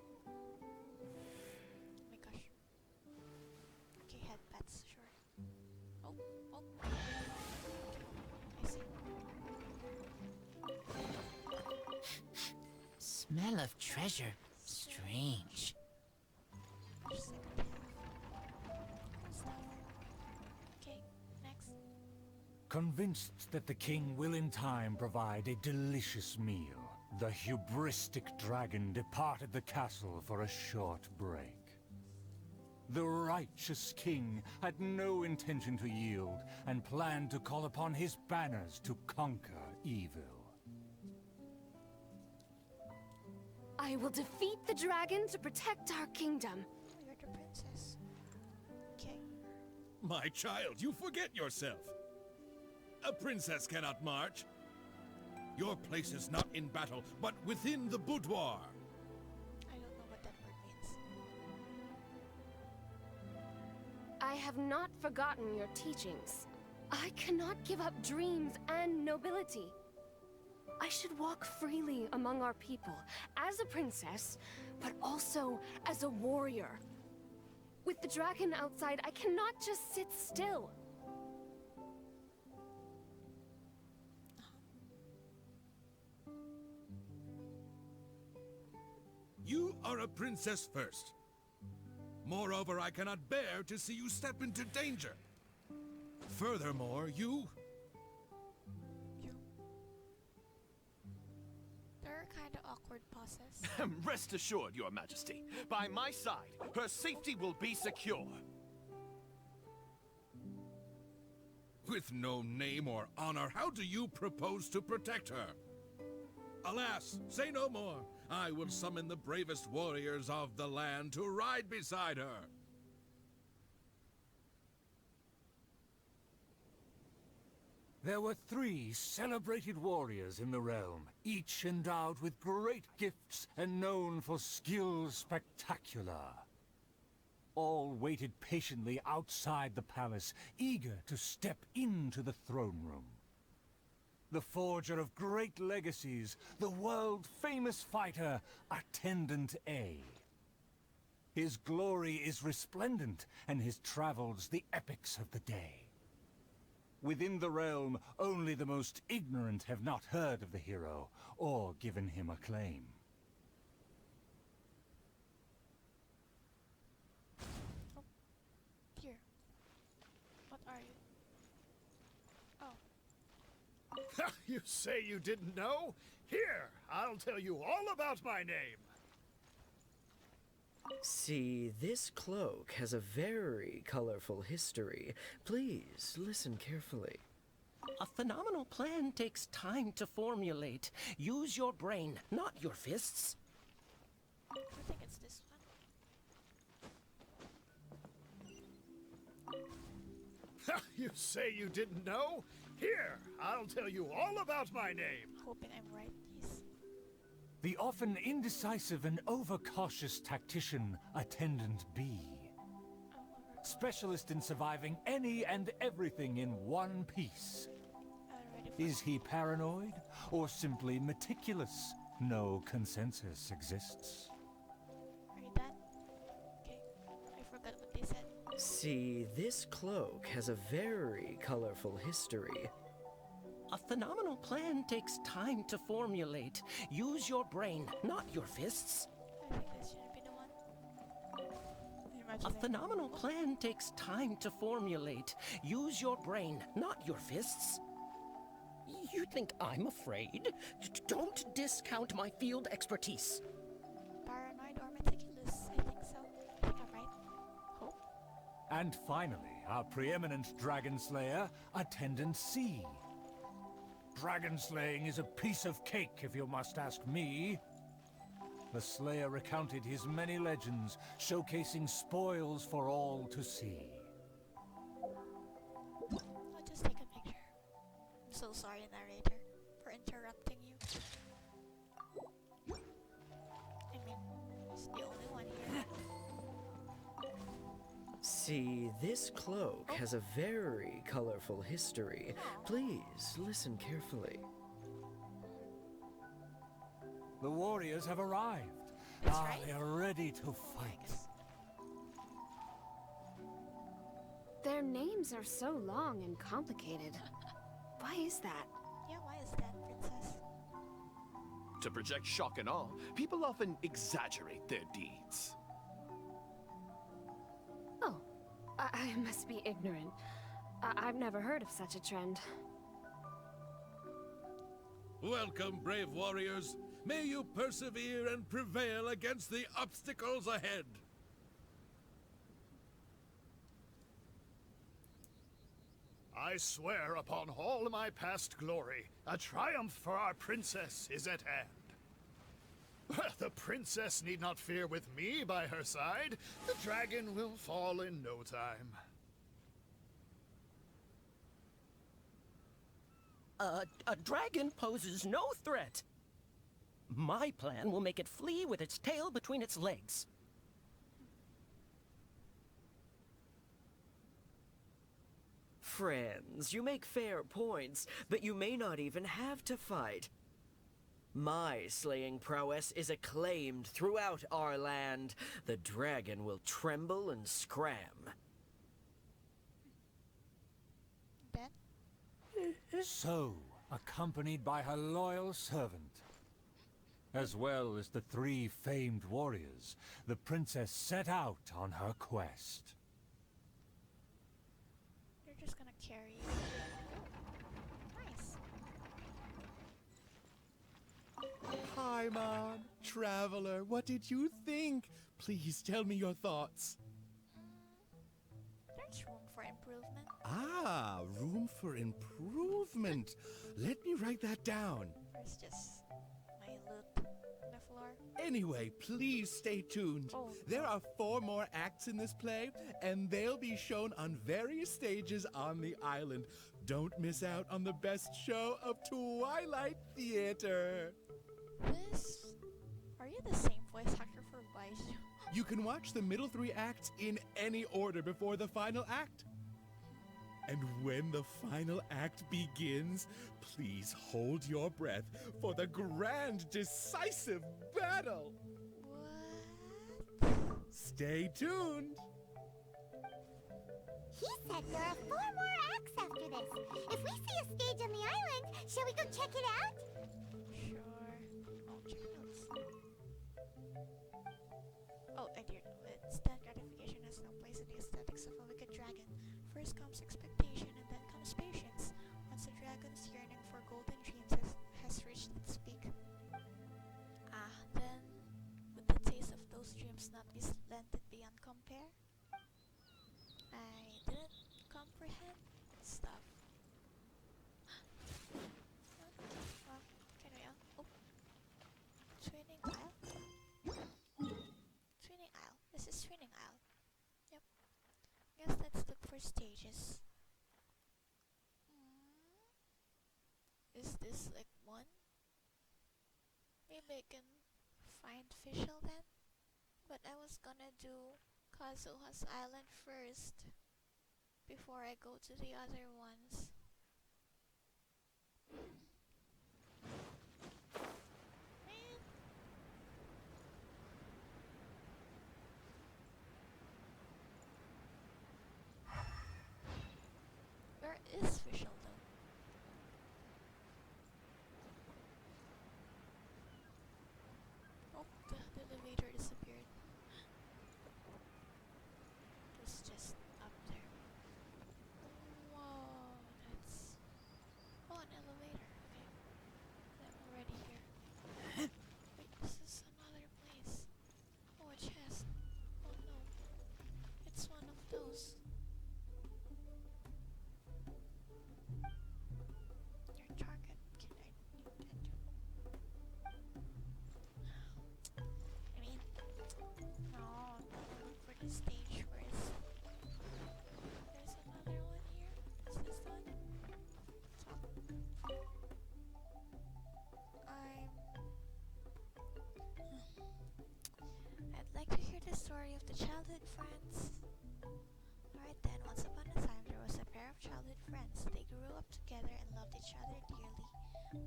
my gosh. Okay, head pets, sure. Oh, oh. I see. Smell of treasure. Strange. Just like a path. Cool stuff. Okay, next. Convinced that the king will in time provide a delicious meal, the hubristic dragon departed the castle for a short break. The righteous king had no intention to yield, and planned to call upon his banners to conquer evil. I will defeat the dragon to protect our kingdom. Oh, you're the princess. Okay. My child, you forget yourself. A princess cannot march. Your place is not in battle, but within the boudoir. I don't know what that word means. I have not forgotten your teachings. I cannot give up dreams and nobility. I should walk freely among our people, as a princess, but also as a warrior. With the dragon outside, I cannot just sit still. You are a princess first. Moreover, I cannot bear to see you step into danger. Furthermore, you... There are kind of awkward pauses. Rest assured, Your Majesty. By my side, her safety will be secure. With no name or honor, how do you propose to protect her? Alas, say no more. I will summon the bravest warriors of the land to ride beside her. There were 3 celebrated warriors in the realm, each endowed with great gifts and known for skills spectacular. All waited patiently outside the palace, eager to step into the throne room. The forger of great legacies, the world-famous fighter, Attendant A. His glory is resplendent, and his travels the epics of the day. Within the realm, only the most ignorant have not heard of the hero, or given him acclaim. Here. What are you? Oh. You say you didn't know? Here, I'll tell you all about my name. See, this cloak has a very colorful history. Please, listen carefully. A phenomenal plan takes time to formulate. Use your brain, not your fists. I think it's this one. You say you didn't know? Here, I'll tell you all about my name. Hoping I'm right, please. The often indecisive and overcautious tactician, Attendant B. Specialist in surviving any and everything in one piece. Is he paranoid, or simply meticulous? No consensus exists. Are you done? Okay. I forgot what they said. See, this cloak has a very colorful history. A phenomenal plan takes time to formulate. Use your brain, not your fists. I think this shouldn't be the one. A phenomenal plan takes time to formulate. Use your brain, not your fists. You think I'm afraid? Don't discount my field expertise. Paranoid or meticulous? I think so. I think I'm right. Hope. And finally, our preeminent dragon slayer, Attendant C. Dragon slaying is a piece of cake, if you must ask me. The slayer recounted his many legends, showcasing spoils for all to see. I'll just take a picture. I'm so sorry, narrator, for interrupting you. I mean, it's the only one here. See, this cloak has a very colorful history. Please, listen carefully. The warriors have arrived. That's right. They are ready to fight. Their names are so long and complicated. Why is that? Yeah, why is that, princess? To project shock and awe, people often exaggerate their deeds. Oh, I must be ignorant. I've never heard of such a trend. Welcome, brave warriors. May you persevere and prevail against the obstacles ahead. I swear upon all my past glory, a triumph for our princess is at hand. The princess need not fear with me by her side. The dragon will fall in no time. A dragon poses no threat. My plan will make it flee with its tail between its legs. Friends, you make fair points, but you may not even have to fight. My slaying prowess is acclaimed throughout our land. The dragon will tremble and scram. Ben? So, accompanied by her loyal servant. As well as the 3 famed warriors, the princess set out on her quest. They're just gonna carry you. Nice. Hi, Mom. Traveler, what did you think? Please tell me your thoughts. There's room for improvement. Ah, room for improvement. Let me write that down. There's just my loot on the floor. Anyway, please stay tuned. Oh. There are 4 more acts in this play, and they'll be shown on various stages on the island. Don't miss out on the best show of Twilight Theater. Are you the same voice actor for Baiju? You can watch the middle 3 acts in any order before the final act. And when the final act begins, please hold your breath for the grand, decisive battle. What? Stay tuned. He said there are 4 more acts after this. If we see a stage on the island, shall we go check it out? Sure. Oh, check it out. Oh, I did know it. Instant gratification has no place in the aesthetics of a wicked dragon. First comes expectation, and then comes patience. Once a dragon's yearning for golden dreams has reached its peak. Then would the taste of those dreams not be splendid beyond compare? I didn't comprehend stuff. Oh, training aisle. Training aisle. This is training aisle. Yep. Guess let's look for stages. Is this like one? Maybe I can find Fischl then? But I was gonna do Kazuha's Island first before I go to the other ones. Man. Where is Fischl though? Oh, the elevator disappeared. It's just up there. Whoa, that's... Oh, an elevator. Okay. I'm already here. Wait, this is another place. Oh, a chest. Oh no. It's one of those. Your target. Can I do that too? I mean, no, look for the stage first. There's another one here. Is this one? Top. I'd like to hear the story of the childhood friends. Alright then, once upon a time there was a pair of childhood friends. They grew up together and loved each other dearly,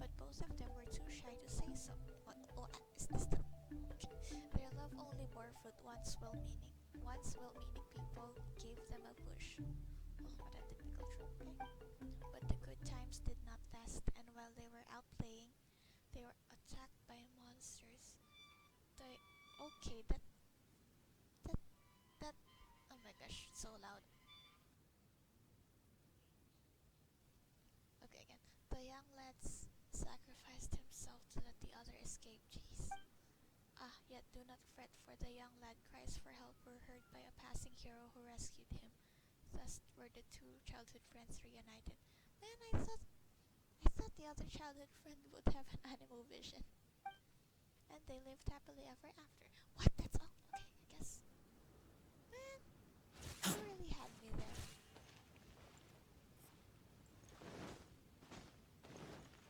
but both of them were too shy to say so. What is this? Their love only bore fruit once well-meaning people gave them a push. Oh, what a typical trope, okay? But the good times did not last, and while they were out playing, they were attacked by monsters. Okay, that, oh my gosh, so loud. Okay, again. The young lads sacrificed himself to let the other escape. Jeez. Yet do not fret, for the young lad cries for help were heard by a passing hero who rescued him. Thus were the 2 childhood friends reunited. Man, I thought the other childhood friend would have an animal vision. And they lived happily ever after. What? That's all? Okay, I guess. Man, you really had me there.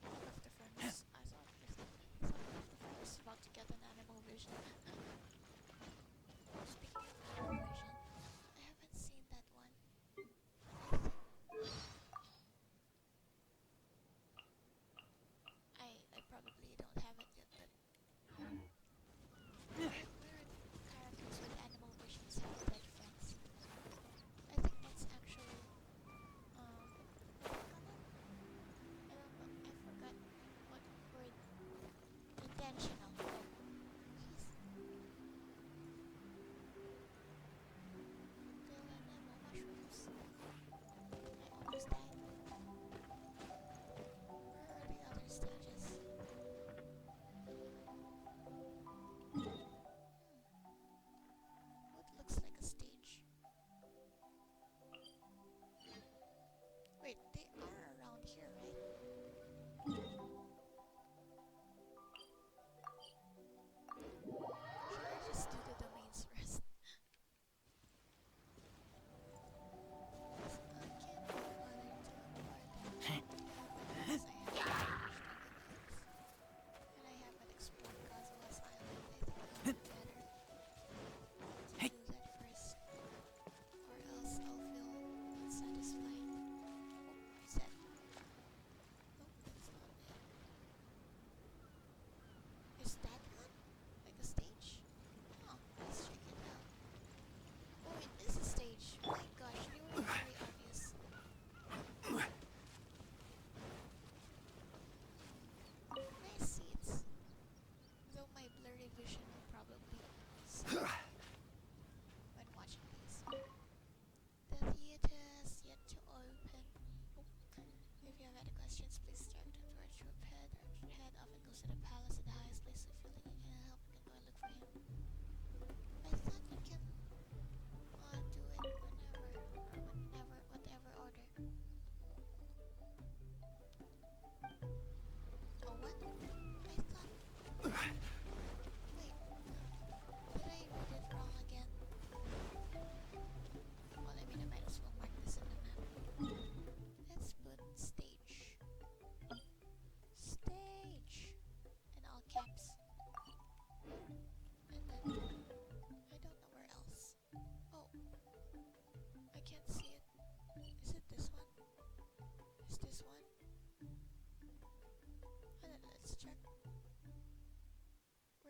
All of the friends. I thought the friend was about to get an animal vision. Speaking of animal vision, I haven't seen that one. I probably don't have it yet, but weird characters with animal visions have dead friends. I think that's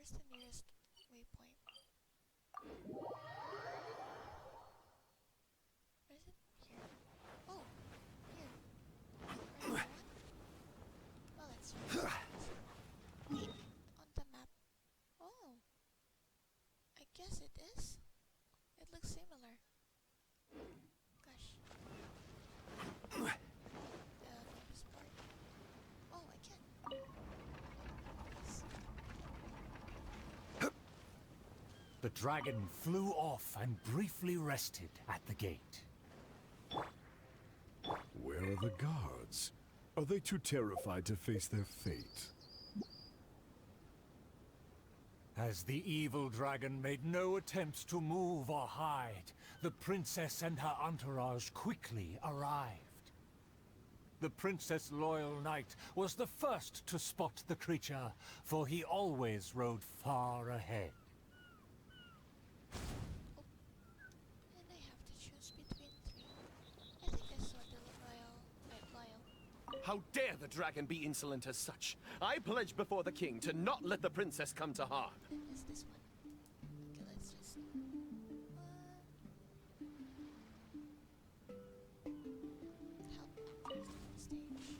Where's the nearest waypoint? Where is it? Here. Oh, here. Right, one. Well, it's on the map. Oh, I guess it is. It looks similar. Gosh. Notice part. Oh, I can. Yes. The dragon flew off and briefly rested at the gate. Where are the guards? Are they too terrified to face their fate? As the evil dragon made no attempts to move or hide, the princess and her entourage quickly arrived. The Princess Loyal Knight was the first to spot the creature, for he always rode far ahead. And I have to choose between three. I think I saw the loyal. How dare the dragon be insolent as such? I pledge before the king to not let the princess come to harm. Then is this one. Okay, let's just help actors on stage.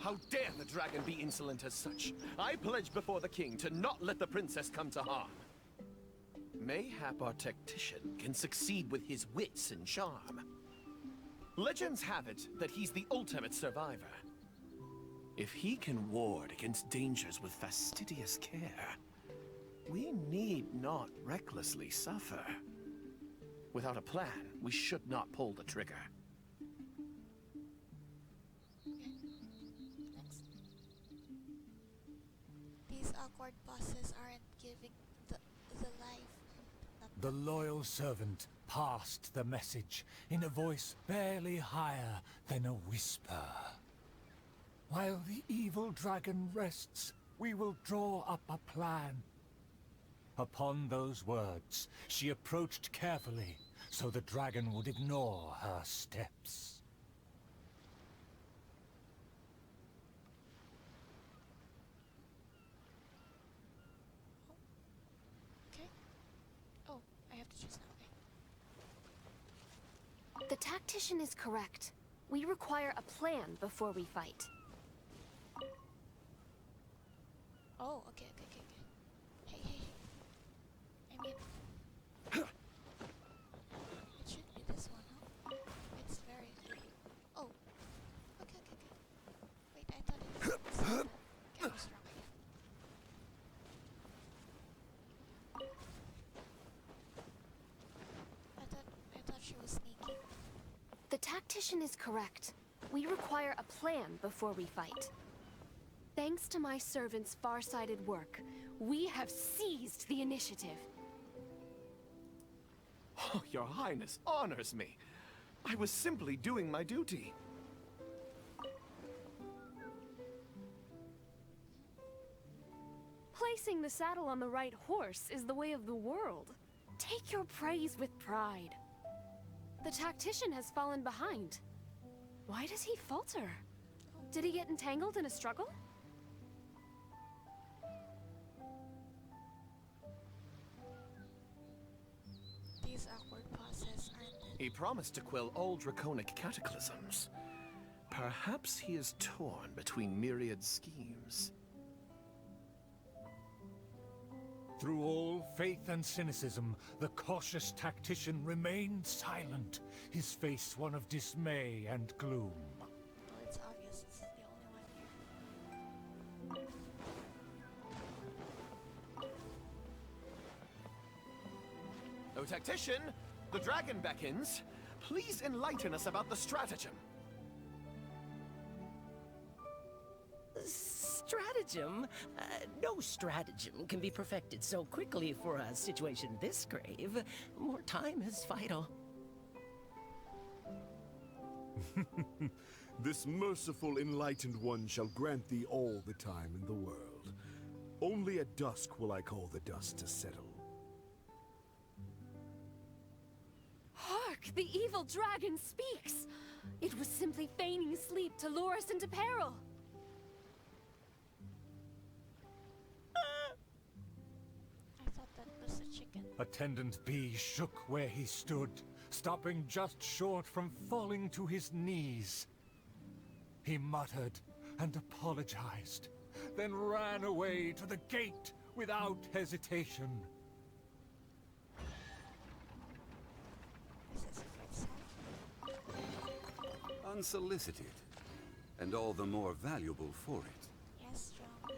How dare the dragon be insolent as such? I pledge before the king to not let the princess come to harm. Mayhap our tactician can succeed with his wits and charm. Legends have it that he's the ultimate survivor. If he can ward against dangers with fastidious care, we need not recklessly suffer. Without a plan, we should not pull the trigger. Next. These awkward pauses aren't giving the life. The loyal servant passed the message in a voice barely higher than a whisper. While the evil dragon rests, we will draw up a plan. Upon those words, she approached carefully, so the dragon would ignore her steps. Okay. Oh, I have to choose now. Okay. The tactician is correct. We require a plan before we fight. Oh, okay. Hey. I mean, it should be this one, huh? It's very. Oh, okay. Wait, I thought it was this one. Okay, I was wrong again. I thought she was sneaky. The tactician is correct. We require a plan before we fight. Thanks to my servant's far-sighted work, we have seized the initiative. Oh, your highness honors me. I was simply doing my duty. Placing the saddle on the right horse is the way of the world. Take your praise with pride. The tactician has fallen behind. Why does he falter? Did he get entangled in a struggle? These awkward pauses aren't it? He promised to quell all draconic cataclysms. Perhaps he is torn between myriad schemes. Through all faith and cynicism, the cautious tactician remained silent, his face one of dismay and gloom. Well, it's obvious it's the only one here. O tactician, the dragon beckons. Please enlighten us about the stratagem. Stratagem? No stratagem can be perfected so quickly for a situation this grave. More time is vital. This merciful enlightened one shall grant thee all the time in the world. Only at dusk will I call the dust to settle. Hark! The evil dragon speaks! It was simply feigning sleep to lure us into peril. Attendant B shook where he stood, stopping just short from falling to his knees. He muttered and apologized, then ran away to the gate without hesitation. This is quite sad. Unsolicited, and all the more valuable for it. Yes, John. You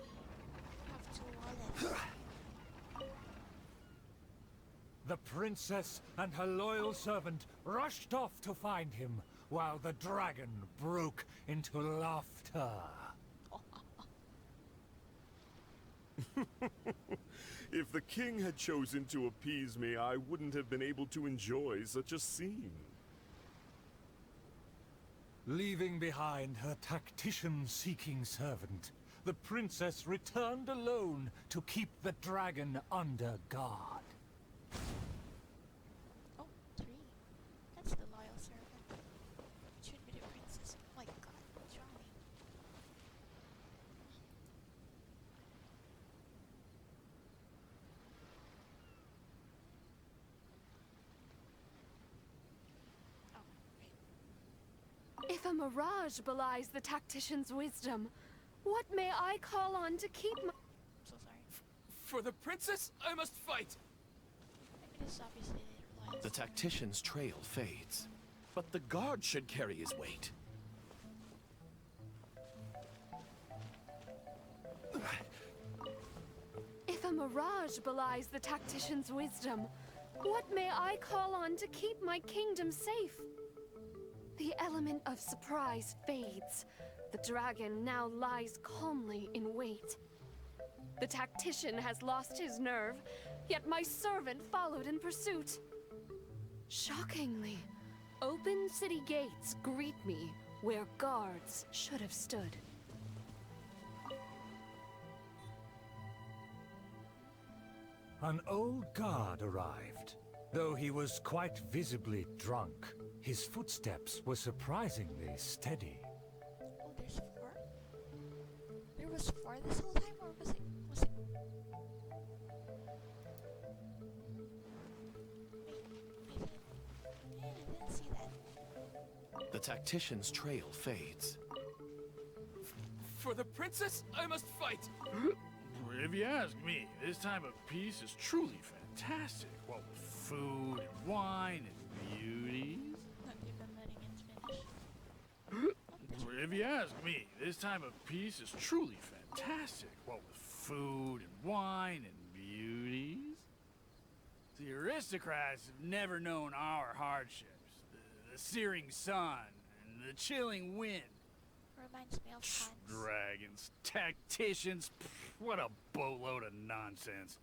have two wallets. The princess and her loyal servant rushed off to find him, while the dragon broke into laughter. If the king had chosen to appease me, I wouldn't have been able to enjoy such a scene. Leaving behind her tactician-seeking servant, the princess returned alone to keep the dragon under guard. Oh, 3. That's the loyal servant. It should be the princess. Oh my god, Johnny. Oh, wait. If a mirage belies the tactician's wisdom, what may I call on to keep my... I'm so sorry. For the princess, I must fight! It is obviously the loyal The tactician's trail fades, but the guard should carry his weight. If a mirage belies the tactician's wisdom, what may I call on to keep my kingdom safe? The element of surprise fades. The dragon now lies calmly in wait. The tactician has lost his nerve, yet my servant followed in pursuit. Shockingly, open city gates greet me where guards should have stood. An old guard arrived. Though he was quite visibly drunk, his footsteps were surprisingly steady. Oh, there's 4? There was 4 this whole time, or was it... Wait, I didn't see that. The tactician's trail fades. For the princess, I must fight! If you ask me, this time of peace is truly fantastic. What with food and wine and beauties. Not even letting it finish. If you ask me, this time of peace is truly fantastic. What with food and wine and beauties. The aristocrats have never known our hardships. The searing sun and the chilling wind. Reminds me of Hans. Dragons, tacticians, what a boatload of nonsense.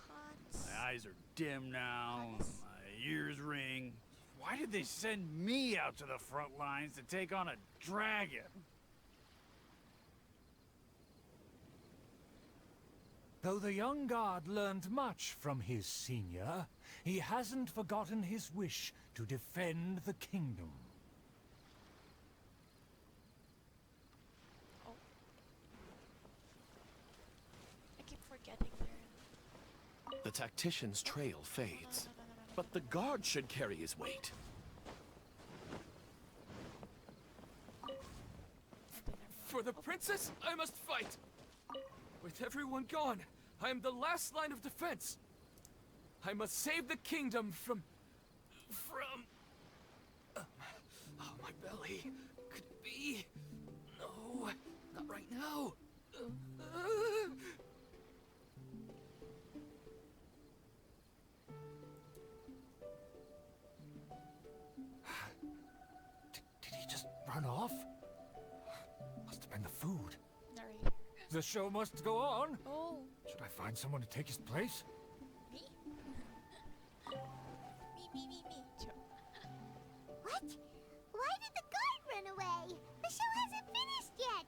Hans. My eyes are dim now, Hans. my ears ring. Why did they send me out to the front lines to take on a dragon? Though the young guard learned much from his senior, he hasn't forgotten his wish to defend the kingdom. Oh. I keep forgetting there. The tactician's trail fades, but the guard should carry his weight. For the princess, I must fight! With everyone gone, I am the last line of defense. I must save the kingdom from... oh, my belly. Could it be? No, not right now. Did he just run off? Must have been the food. Narrator. The show must go on. Oh, Should I find someone to take his place? me? me. What? Why did the guard run away? The show hasn't finished yet.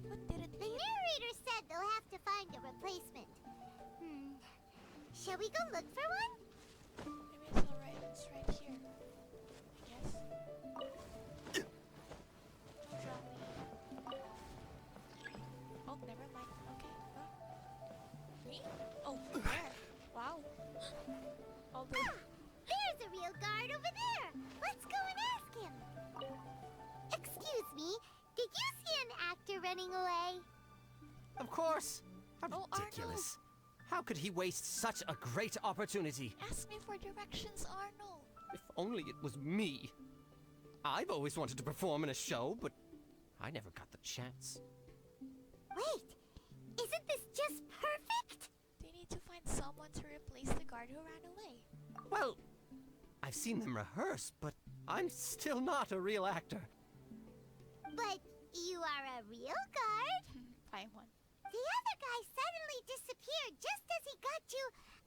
What did it The narrator said they'll have to find a replacement. Shall we go look for one? Maybe it's alright. It's right here. I guess. Don't draw me. Oh, never mind. Okay. Me? Oh, where? Wow. running away? Of course! How Oh, ridiculous. How could he waste such a great opportunity? Ask me for directions, Arnold. If only it was me. I've always wanted to perform in a show, but I never got the chance. Wait, isn't this just perfect? They need to find someone to replace the guard who ran away. Well, I've seen them rehearse, but I'm still not a real actor. But you are a real guard? Find one. The other guy suddenly disappeared just as he got to,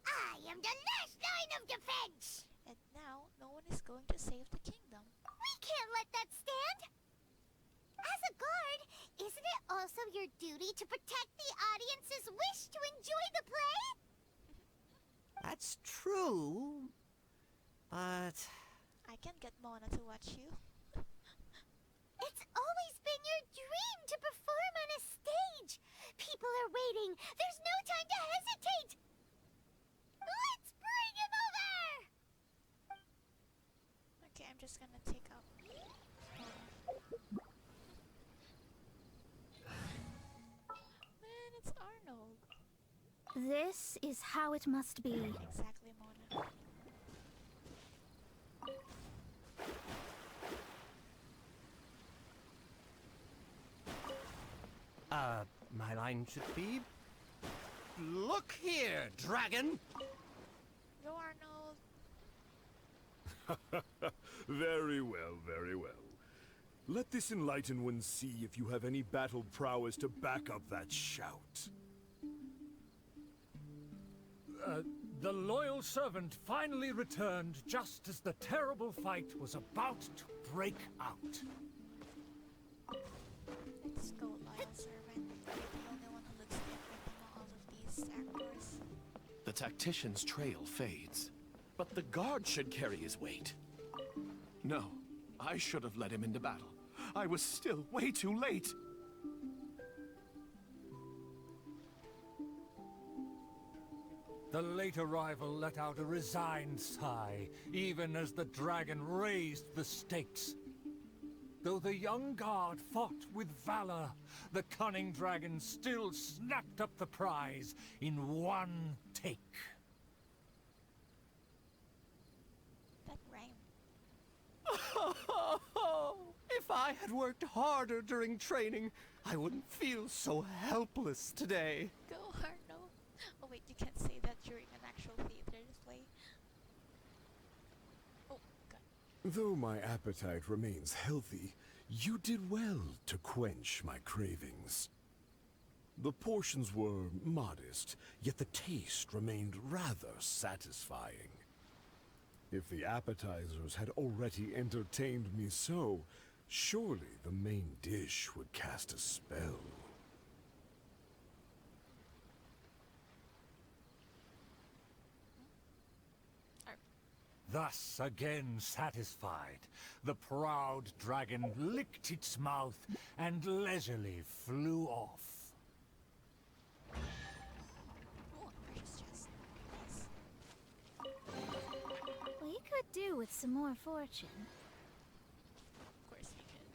I am the last line of defense! And now, no one is going to save the kingdom. We can't let that stand! As a guard, isn't it also your duty to protect the audience's wish to enjoy the play? That's true, but... I can get Mona to watch you. It's always been your dream to perform on a stage! People are waiting! There's no time to hesitate! Let's bring him over! Okay, I'm just gonna take out Mona. Man, it's Arnold. This is how it must be. Exactly, Mona. My line should be... Look here, dragon! Go, Arnold. Very well, very well. Let this enlightened one see if you have any battle prowess to back up that shout. The loyal servant finally returned just as the terrible fight was about to break out. Let's go, loyal servant. You're the only one who looks different among all of these actors. The tactician's trail fades, but the guard should carry his weight. No, I should have led him into battle. I was still way too late. The late arrival let out a resigned sigh, even as the dragon raised the stakes. Though the young guard fought with valor, the cunning dragon still snapped up the prize in one take. That rhyme. If I had worked harder during training, I wouldn't feel so helpless today. Go, Arnold. Oh wait, you can't say that during an actual theater display. Oh, God. Though my appetite remains healthy, you did well to quench my cravings. The portions were modest, yet the taste remained rather satisfying. If the appetizers had already entertained me so, surely the main dish would cast a spell. Thus, again satisfied, the proud dragon licked its mouth and leisurely flew off. Oh, precious chest. Nice. We could do with some more fortune. Of course you could.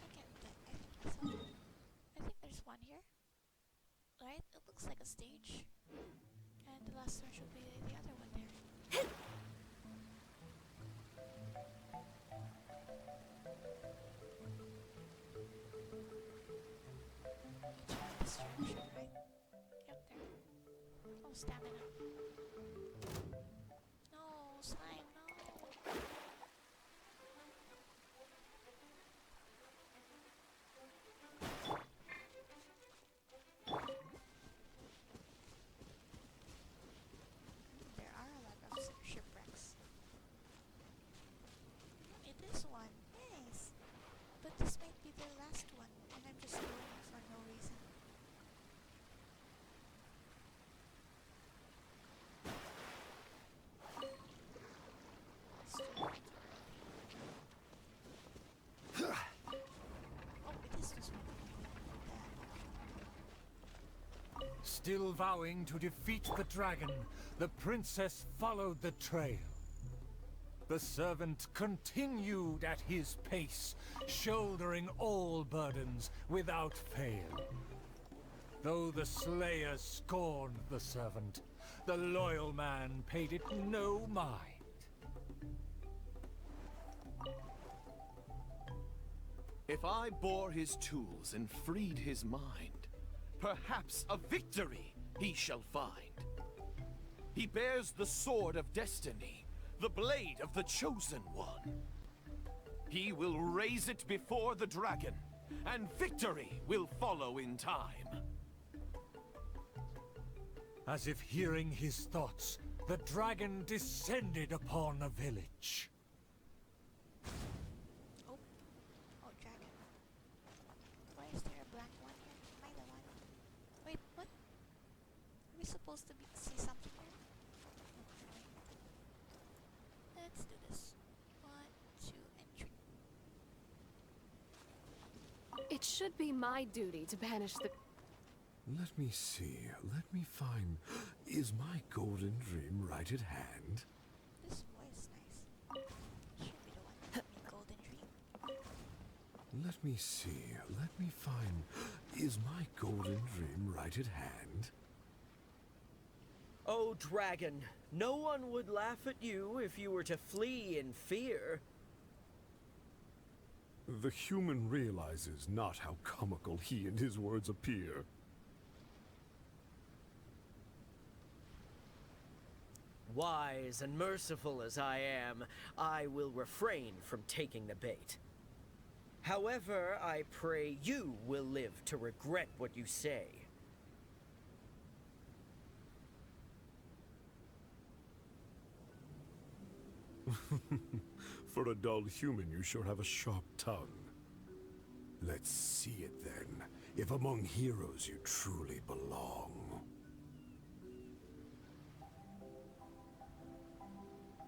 Okay, I think there's one here. Right? It looks like a stage. And the last one should be the other one there. Destruction, right? Yep, there. Oh, stamina. No, slime, no. There are a lot of shipwrecks. It is one. Nice. But this might be the last one, and I'm just going for no reason. Oh, it is this one. Still vowing to defeat the dragon, the princess followed the trail. The servant continued at his pace, shouldering all burdens without fail. Though the slayer scorned the servant, the loyal man paid it no mind. If I bore his tools and freed his mind, perhaps a victory he shall find. He bears the sword of destiny, the blade of the chosen one. He will raise it before the dragon, and victory will follow in time. As if hearing his thoughts, the dragon descended upon a village. Oh, dragon. Why is there a black one here? Am I the one? Wait, what? Are we supposed to see something here? Let's do this. 1, 2, and 3. It should be my duty to banish the... Let me see. Let me find... Is my golden dream right at hand? This voice nice. Should be the one that made golden dream. Let me see. Let me find... Is my golden dream right at hand? Oh, dragon, no one would laugh at you if you were to flee in fear. The human realizes not how comical he and his words appear. Wise and merciful as I am, I will refrain from taking the bait. However, I pray you will live to regret what you say. For a dull human, you sure have a sharp tongue. Let's see it then, if among heroes you truly belong.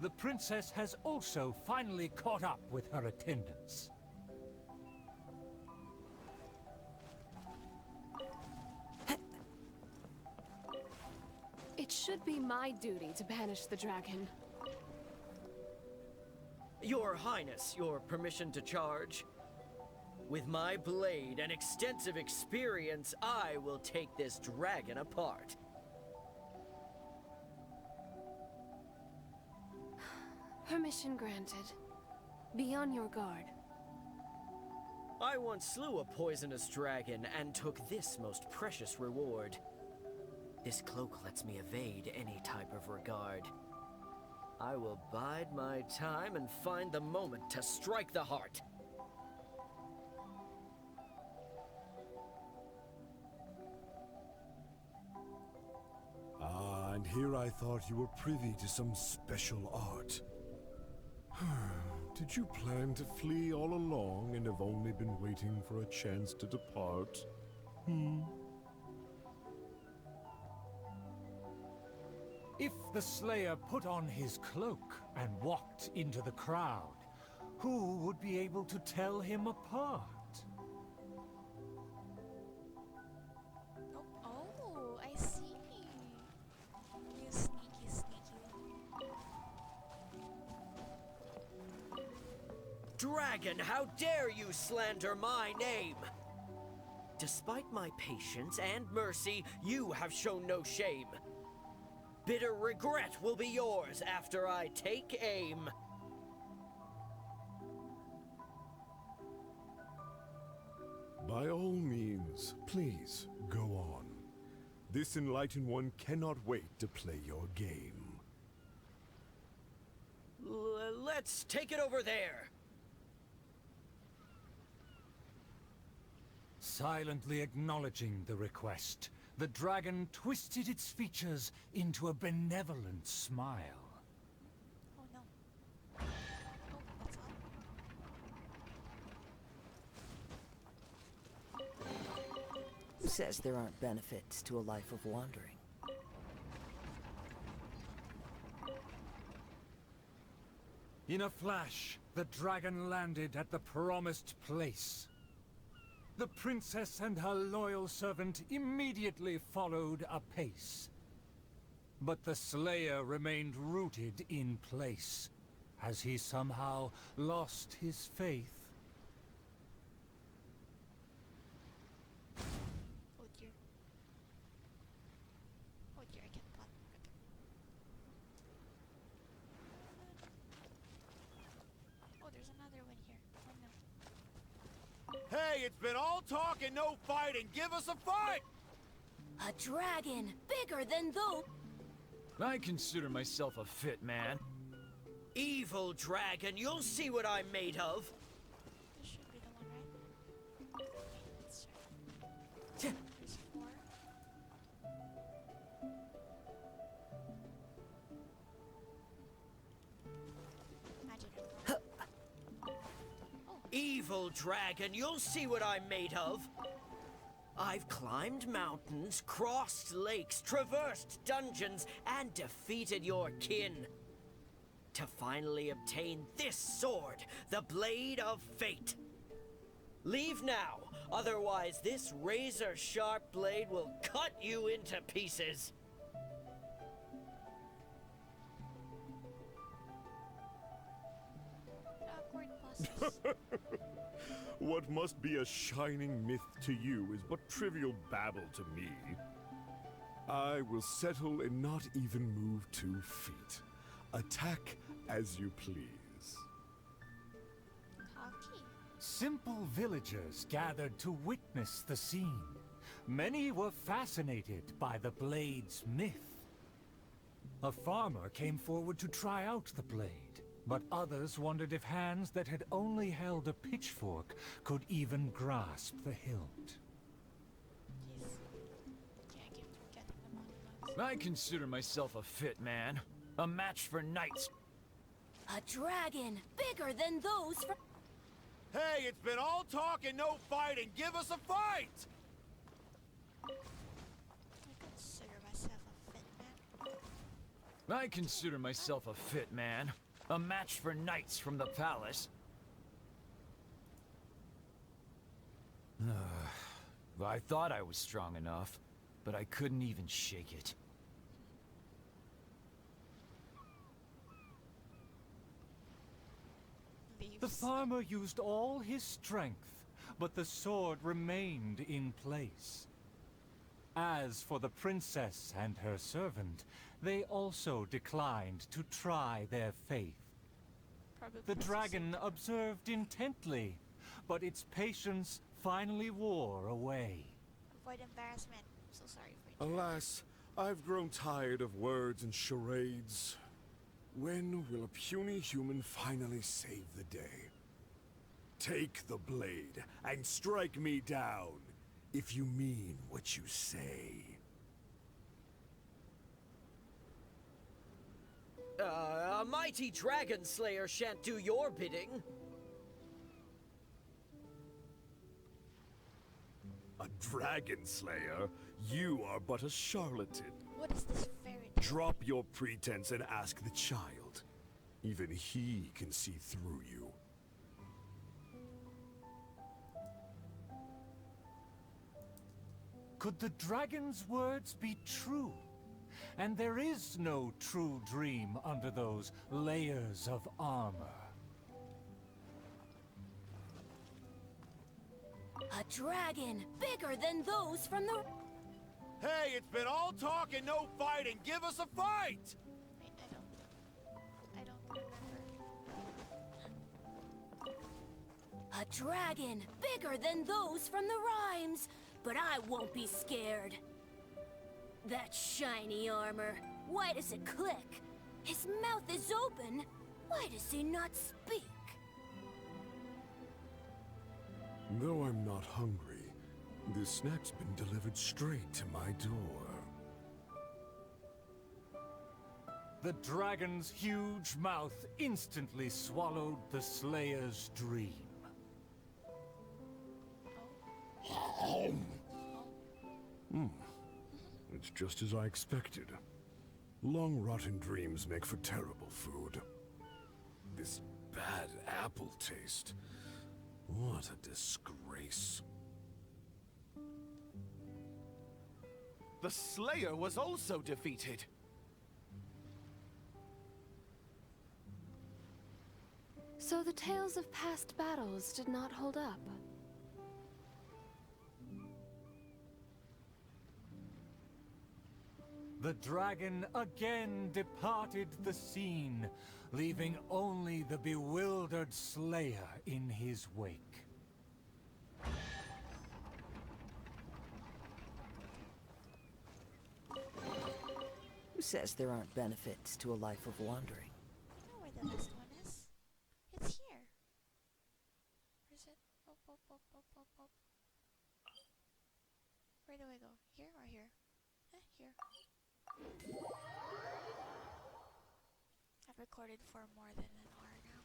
The princess has also finally caught up with her attendants. It should be my duty to banish the dragon. Your Highness, your permission to charge? With my blade and extensive experience, I will take this dragon apart. Permission granted. Be on your guard. I once slew a poisonous dragon and took this most precious reward. This cloak lets me evade any type of regard. I will bide my time and find the moment to strike the heart. Ah, and here I thought you were privy to some special art. Did you plan to flee all along and have only been waiting for a chance to depart? If the Slayer put on his cloak and walked into the crowd, who would be able to tell him apart? Oh, I see. You sneaky, sneaky. Dragon, how dare you slander my name? Despite my patience and mercy, you have shown no shame. Bitter regret will be yours after I take aim. By all means, please, go on. This enlightened one cannot wait to play your game. Let's take it over there. Silently acknowledging the request, the dragon twisted its features into a benevolent smile. Oh no. Oh, that's all. Who says there aren't benefits to a life of wandering? In a flash, the dragon landed at the promised place. The princess and her loyal servant immediately followed apace. But the Slayer remained rooted in place, Has he somehow lost his faith? Oh dear. Oh dear, I can't plot. Okay. Oh, there's another one here. Oh no. Hey, it's been all talk and no fighting. Give us a fight! A dragon bigger than those. I consider myself a fit man. Evil dragon, you'll see what I'm made of. This should be the one, right? Okay, let's start. There's 4. Imagine. Evil dragon, you'll see what I'm made of. I've climbed mountains, crossed lakes, traversed dungeons, and defeated your kin. To finally obtain this sword, the Blade of Fate. Leave now, otherwise this razor-sharp blade will cut you into pieces. Awkward pauses. What must be a shining myth to you is but trivial babble to me. I will settle and not even move 2 feet. Attack as you please. Hockey. Simple villagers gathered to witness the scene. Many were fascinated by the blade's myth. A farmer came forward to try out the blade, but others wondered if hands that had only held a pitchfork could even grasp the hilt. I consider myself a fit man. A match for knights. A dragon bigger than those from. Hey, it's been all talk and no fighting. Give us a fight! I consider myself a fit man. I consider myself a fit man. A match for knights from the palace. I thought I was strong enough, but I couldn't even shake it. The farmer used all his strength, but the sword remained in place. As for the princess and her servant, they also declined to try their faith. The dragon observed intently, but its patience finally wore away. Avoid embarrassment. I'm so sorry for Alas, I've grown tired of words and charades. When will a puny human finally save the day? Take the blade and strike me down, if you mean what you say. A mighty dragon slayer shan't do your bidding. A dragon slayer? You are but a charlatan. What is this fairy tale? Drop your pretense and ask the child. Even he can see through you. Could the dragon's words be true? And there is no true dream under those layers of armor. A dragon bigger than those from the. Hey, it's been all talk and no fighting. Give us a fight! Wait, I don't remember. A dragon bigger than those from the rhymes, but I won't be scared. That shiny armor, why does it click? His mouth is open, why does he not speak? Though I'm not hungry, this snack's been delivered straight to my door. The dragon's huge mouth instantly swallowed the Slayer's dream. It's just as I expected. Long rotten dreams make for terrible food. This bad apple taste. What a disgrace. The Slayer was also defeated. So the tales of past battles did not hold up. The dragon again departed the scene, leaving only the bewildered slayer in his wake. Who says there aren't benefits to a life of wandering? I know where the last one is. It's here. Where is it? Oh, oh, oh, oh, oh, oh. Where do I go? Here or here? Here. I've recorded for more than an hour now.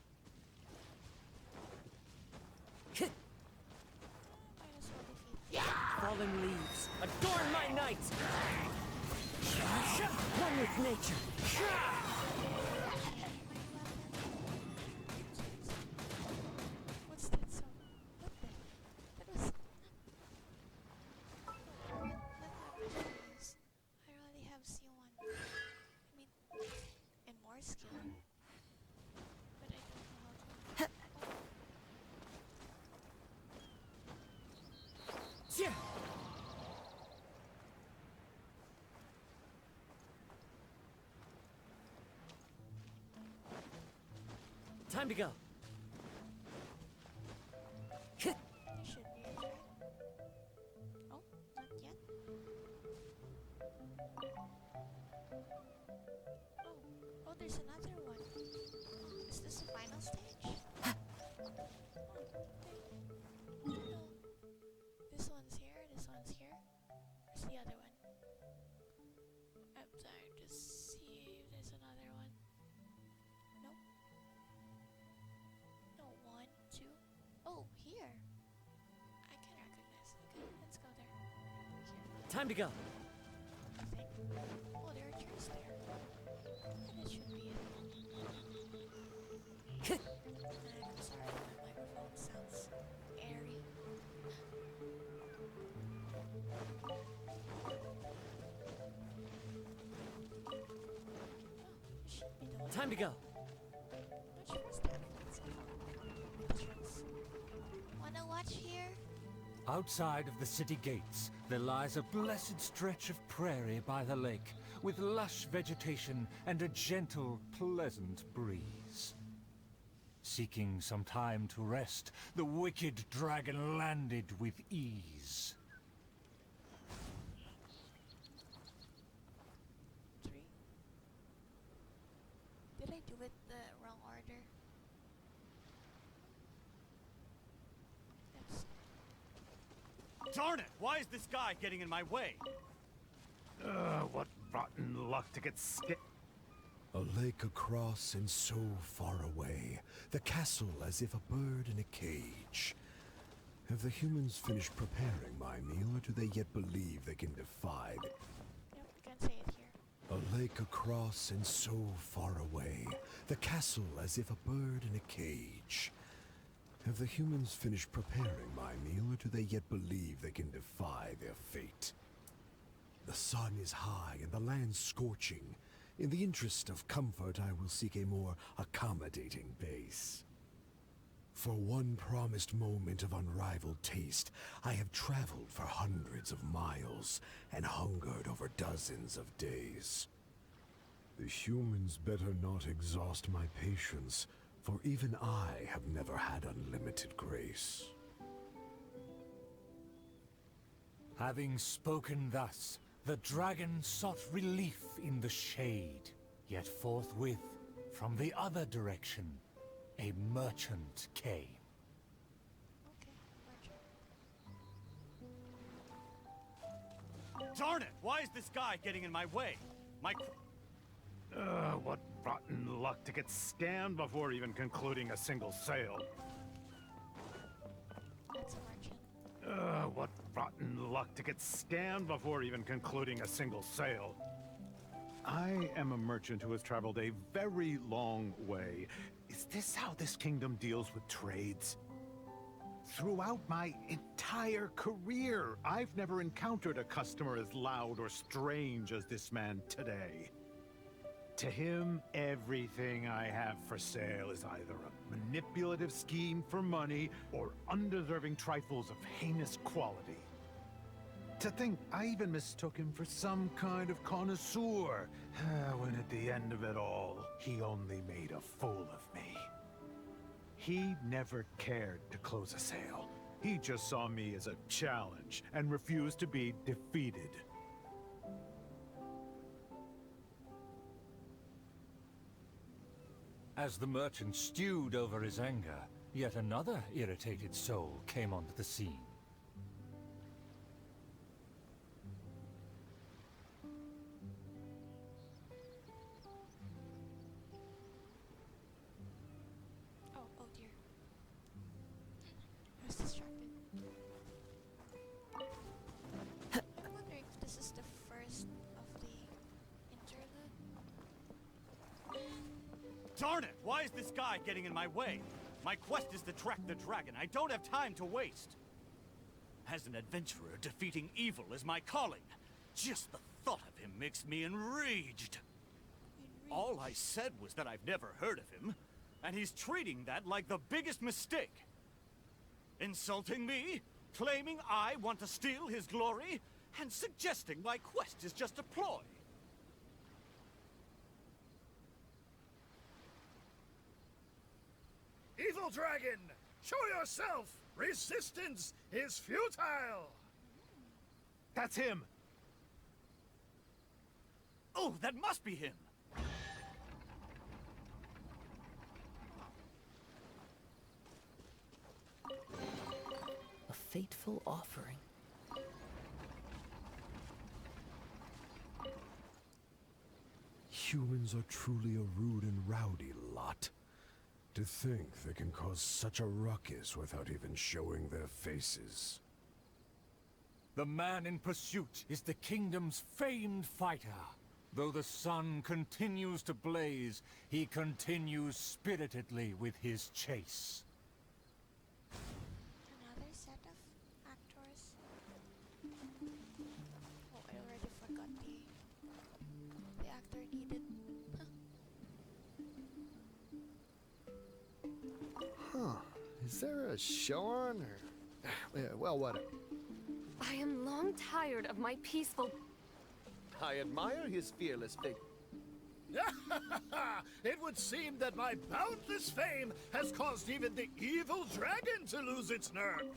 Might as well defeat. Fallen leaves, adorn my night! One with nature. What's that sound? What the? That was. Let me use. I already have C1. I mean, and more skill. But I don't know how to. Time to go. You should be right. Oh, not yet. Oh, there's another one. Oh, is this the final stage? No. This one's here, this one's here. Where's the other one? I'm trying to see if there's another one. Nope. No, 1, 2. Oh, here. I can recognize. Okay, let's go there. Here. Time to go. I think. Oh, there are trees there. And it should be it. I'm sorry, my microphone sounds airy. Oh, it should be the one. Time to go. Which was that? Wanna watch here? Outside of the city gates, there lies a blessed stretch of prairie by the lake, with lush vegetation and a gentle, pleasant breeze. Seeking some time to rest, the wicked dragon landed with ease. 3. Did I do it the wrong order? That's Darn it! Why is this guy getting in my way? What rotten luck to get skipped. A lake across and so far away. The castle as if a bird in a cage. Have the humans finished preparing my meal, or do they yet believe they can defy the... Yep, you can say it here. A lake across and so far away. The castle as if a bird in a cage. Have the humans finished preparing my meal, or do they yet believe they can defy their fate? The sun is high and the land scorching. In the interest of comfort, I will seek a more accommodating base. For one promised moment of unrivaled taste, I have traveled for hundreds of miles and hungered over dozens of days. The humans better not exhaust my patience, for even I have never had unlimited grace. Having spoken thus, the dragon sought relief in the shade, yet forthwith, from the other direction, a merchant came. Darn it! Why is this guy getting in my way? What rotten luck to get scammed before even concluding a single sale. That's a merchant. What rotten luck to get scammed before even concluding a single sale. I am a merchant who has traveled a very long way. Is this how this kingdom deals with trades? Throughout my entire career, I've never encountered a customer as loud or strange as this man today. To him, everything I have for sale is either a manipulative scheme for money or undeserving trifles of heinous quality. To think I even mistook him for some kind of connoisseur, when at the end of it all, he only made a fool of me. He never cared to close a sale. He just saw me as a challenge and refused to be defeated. As the merchant stewed over his anger, yet another irritated soul came onto the scene. Oh dear. I was distracted. I'm wondering if this is the first of the interlude. Darn it! Why is this guy getting in my way? My quest is to track the dragon. I don't have time to waste. As an adventurer, defeating evil is my calling. Just the thought of him makes me enraged. All I said was that I've never heard of him, and he's treating that like the biggest mistake. Insulting me, claiming I want to steal his glory, and suggesting my quest is just a ploy. Evil dragon! Show yourself! Resistance is futile! That's him! Oh, that must be him! A fateful offering. Humans are truly a rude and rowdy lot. To think they can cause such a ruckus without even showing their faces. The man in pursuit is the kingdom's famed fighter. Though the sun continues to blaze, he continues spiritedly with his chase. Another set of actors. Oh, I already forgot the actor needed. Huh. Is there a show on, or... well, whatever. I am long tired of my peaceful... I admire his fearless figure. It would seem that my boundless fame has caused even the evil dragon to lose its nerve.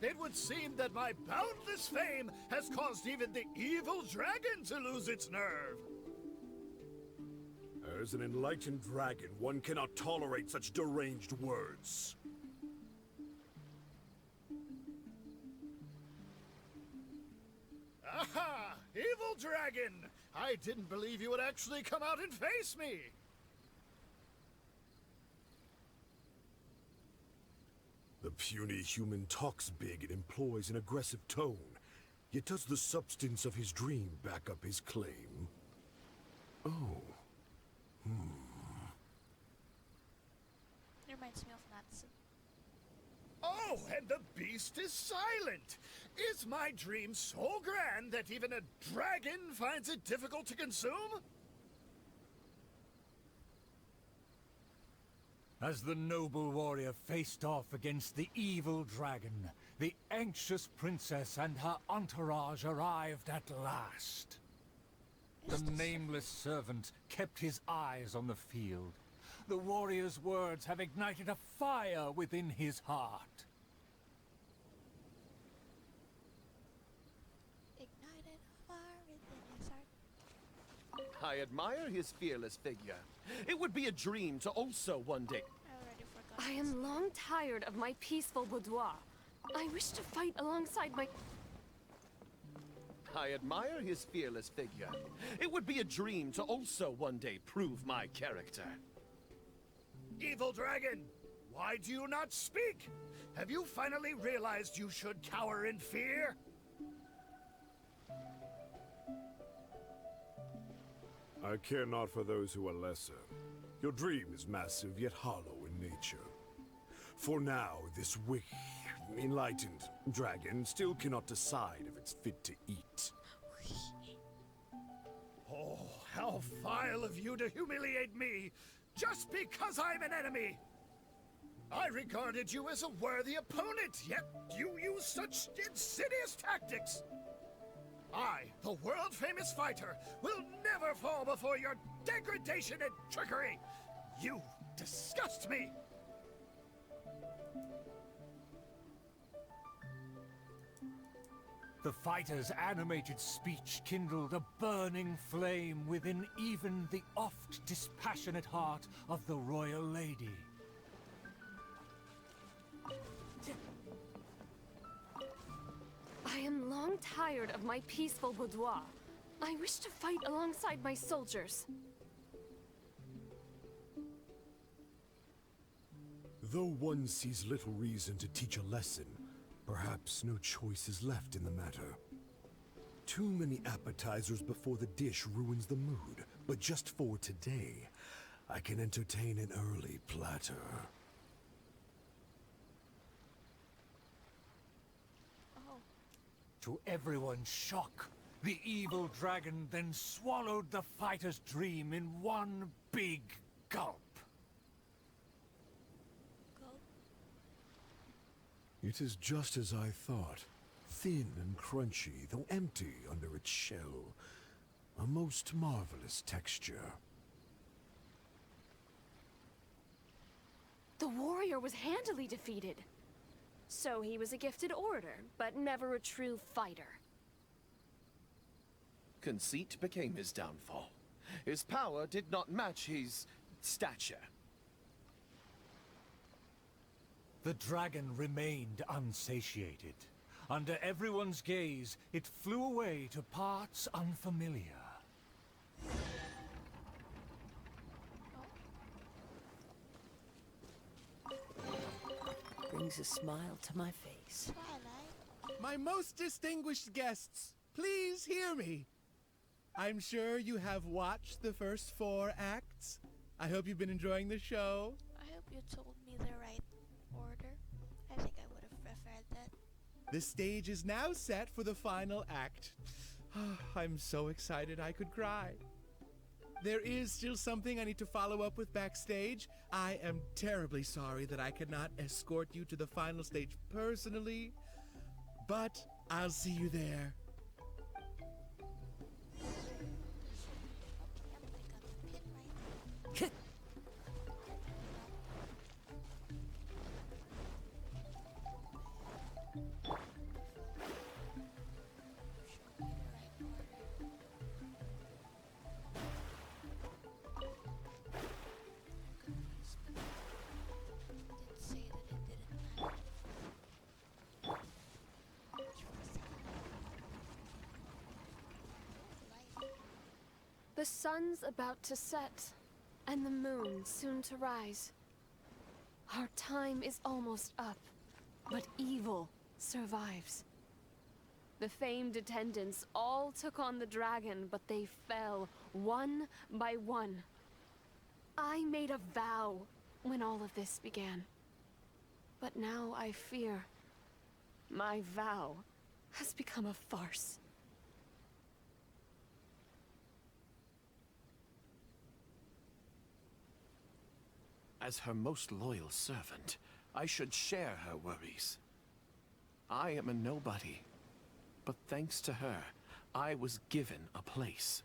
It would seem that my boundless fame has caused even the evil dragon to lose its nerve. As an enlightened dragon, one cannot tolerate such deranged words. Aha! Evil dragon! I didn't believe you would actually come out and face me! The puny human talks big and employs an aggressive tone. Yet does the substance of his dream back up his claim? Oh. It reminds me of Natsu. Oh, and the beast is silent! Is my dream so grand that even a dragon finds it difficult to consume? As the noble warrior faced off against the evil dragon, the anxious princess and her entourage arrived at last. The nameless servant kept his eyes on the field. The warrior's words have ignited a fire within his heart. Ignited a fire within his heart. I admire his fearless figure. It would be a dream to also one day... I already forgot. I am long tired of my peaceful boudoir. I wish to fight alongside my... I admire his fearless figure. It would be a dream to also one day prove my character. Evil dragon, why do you not speak? Have you finally realized you should cower in fear? I care not for those who are lesser. Your dream is massive, yet hollow in nature. For now, this enlightened dragon still cannot decide if it's fit to eat. How vile of you to humiliate me, just because I'm an enemy! I regarded you as a worthy opponent, yet you use such insidious tactics! I, the world-famous fighter, will never fall before your degradation and trickery! You disgust me! The fighter's animated speech kindled a burning flame within even the oft dispassionate heart of the royal lady. I am long tired of my peaceful boudoir. I wish to fight alongside my soldiers. Though one sees little reason to teach a lesson, perhaps no choice is left in the matter. Too many appetizers before the dish ruins the mood, but just for today, I can entertain an early platter. To everyone's shock, the evil dragon then swallowed the fighter's dream in one big gulp. It is just as I thought. Thin and crunchy, though empty under its shell. A most marvelous texture. The warrior was handily defeated. So he was a gifted orator, but never a true fighter. Conceit became his downfall. His power did not match his stature. The dragon remained unsatiated. Under everyone's gaze, it flew away to parts unfamiliar. Brings a smile to my face. My most distinguished guests, please hear me. I'm sure you have watched the first 4 acts. I hope you've been enjoying the show. I hope you told me the right order. I think I would have preferred that. The stage is now set for the final act. I'm so excited I could cry. There is still something I need to follow up with backstage. I am terribly sorry that I cannot escort you to the final stage personally, but I'll see you there. The sun's about to set, and the moon soon to rise. Our time is almost up, but evil survives. The famed attendants all took on the dragon, but they fell one by one. I made a vow when all of this began. But now I fear my vow has become a farce. As her most loyal servant, I should share her worries. I am a nobody, but thanks to her, I was given a place.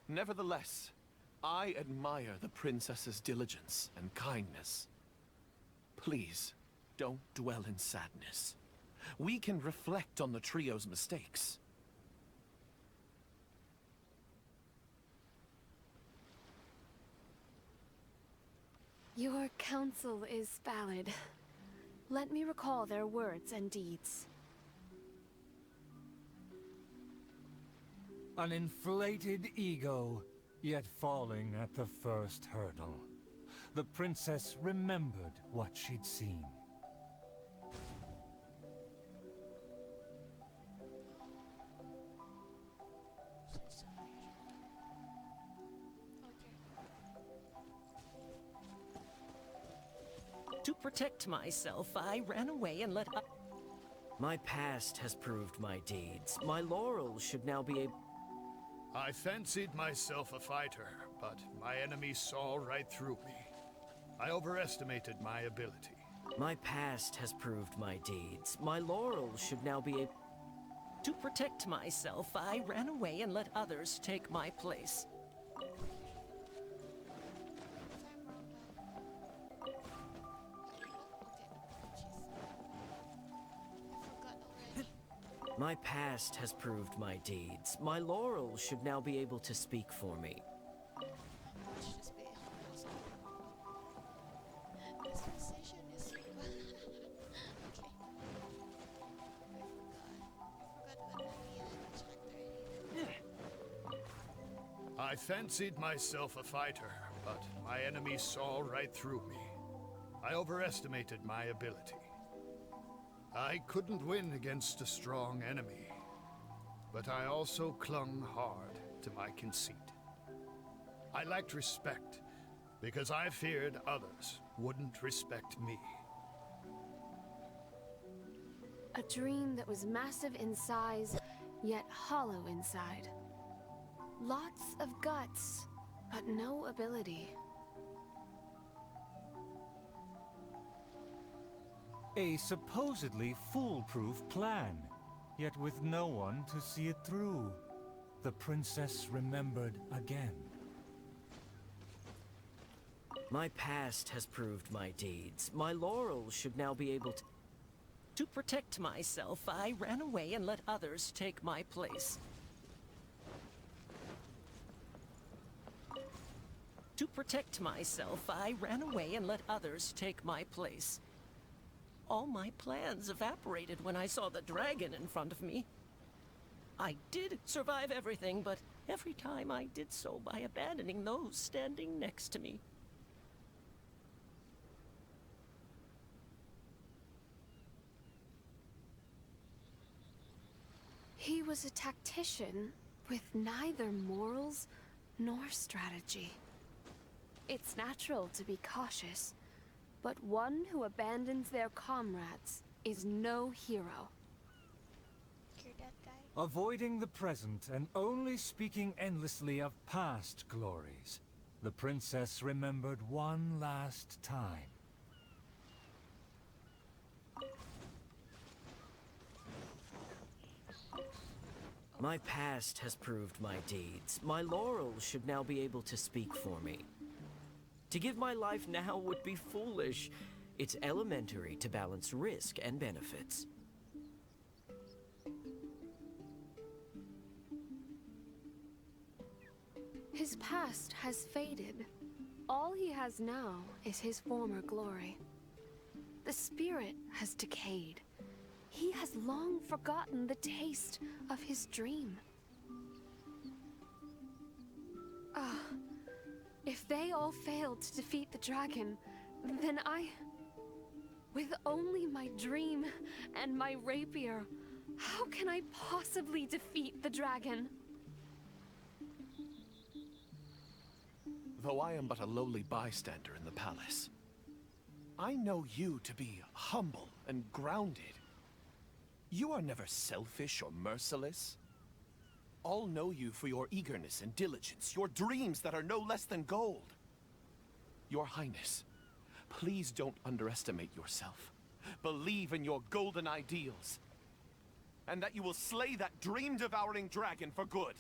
Nevertheless, I admire the princess's diligence and kindness. Please, don't dwell in sadness. We can reflect on the trio's mistakes. Your counsel is valid. Let me recall their words and deeds. An inflated ego, yet falling at the first hurdle. The princess remembered what she'd seen. To protect myself, I ran away and let up. My past has proved my deeds. My laurels should now be able... I fancied myself a fighter, but my enemy saw right through me. I overestimated my ability. My past has proved my deeds. My laurels should now be able... To protect myself, I ran away and let others take my place. My past has proved my deeds. My laurels should now be able to speak for me. I fancied myself a fighter, but my enemy saw right through me. I overestimated my ability. I couldn't win against a strong enemy, but I also clung hard to my conceit. I lacked respect because I feared others wouldn't respect me. A dream that was massive in size, yet hollow inside. Lots of guts, but no ability. A supposedly foolproof plan, yet with no one to see it through. The princess remembered again. My past has proved my deeds. My laurels should now be able to... To protect myself, I ran away and let others take my place. To protect myself, I ran away and let others take my place. All my plans evaporated when I saw the dragon in front of me. I did survive everything, but every time I did so by abandoning those standing next to me. He was a tactician with neither morals nor strategy. It's natural to be cautious, but one who abandons their comrades is no hero. You're that guy. Avoiding the present and only speaking endlessly of past glories, the princess remembered one last time. My past has proved my deeds. My laurels should now be able to speak for me. To give my life now would be foolish. It's elementary to balance risk and benefits. His past has faded. All he has now is his former glory. The spirit has decayed. He has long forgotten the taste of his dream. Ah, if they all failed to defeat the dragon, then with only my dream and my rapier, how can I possibly defeat the dragon? Though I am but a lowly bystander in the palace, I know you to be humble and grounded. You are never selfish or merciless. All know you for your eagerness and diligence, your dreams that are no less than gold. Your Highness, please don't underestimate yourself. Believe in your golden ideals, and that you will slay that dream-devouring dragon for good.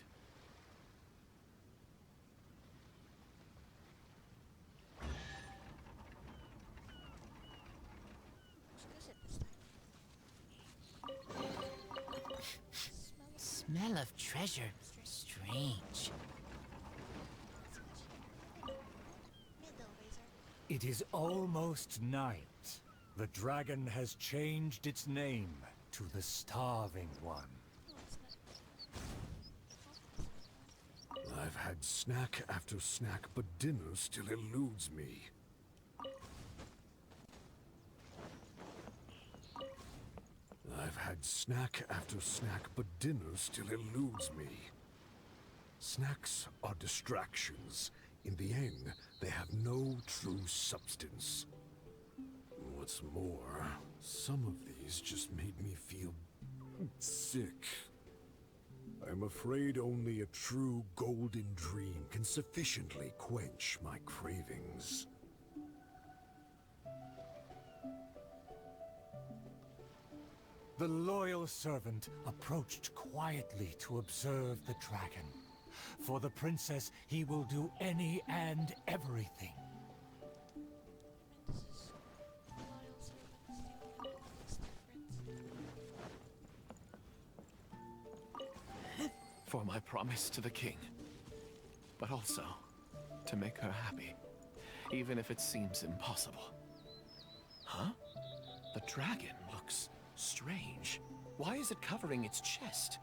Smell of treasure. Strange. It is almost night. The dragon has changed its name to the Starving One. I've had snack after snack, but dinner still eludes me. I've had snack after snack, but dinner still eludes me. Snacks are distractions. In the end, they have no true substance. What's more, some of these just made me feel sick. I'm afraid only a true golden dream can sufficiently quench my cravings. The loyal servant approached quietly to observe the dragon. For the princess, he will do any and everything. For my promise to the king. But also, to make her happy. Even if it seems impossible. Huh? The dragon looks strange. Why is it covering its chest?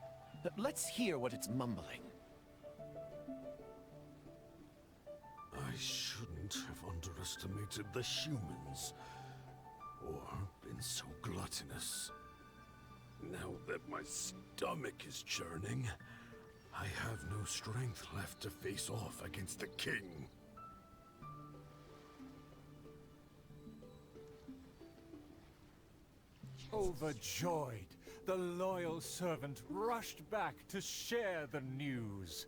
Let's hear what it's mumbling. I shouldn't have underestimated the humans. Or been so gluttonous. Now that my stomach is churning, I have no strength left to face off against the king. Overjoyed, the loyal servant rushed back to share the news.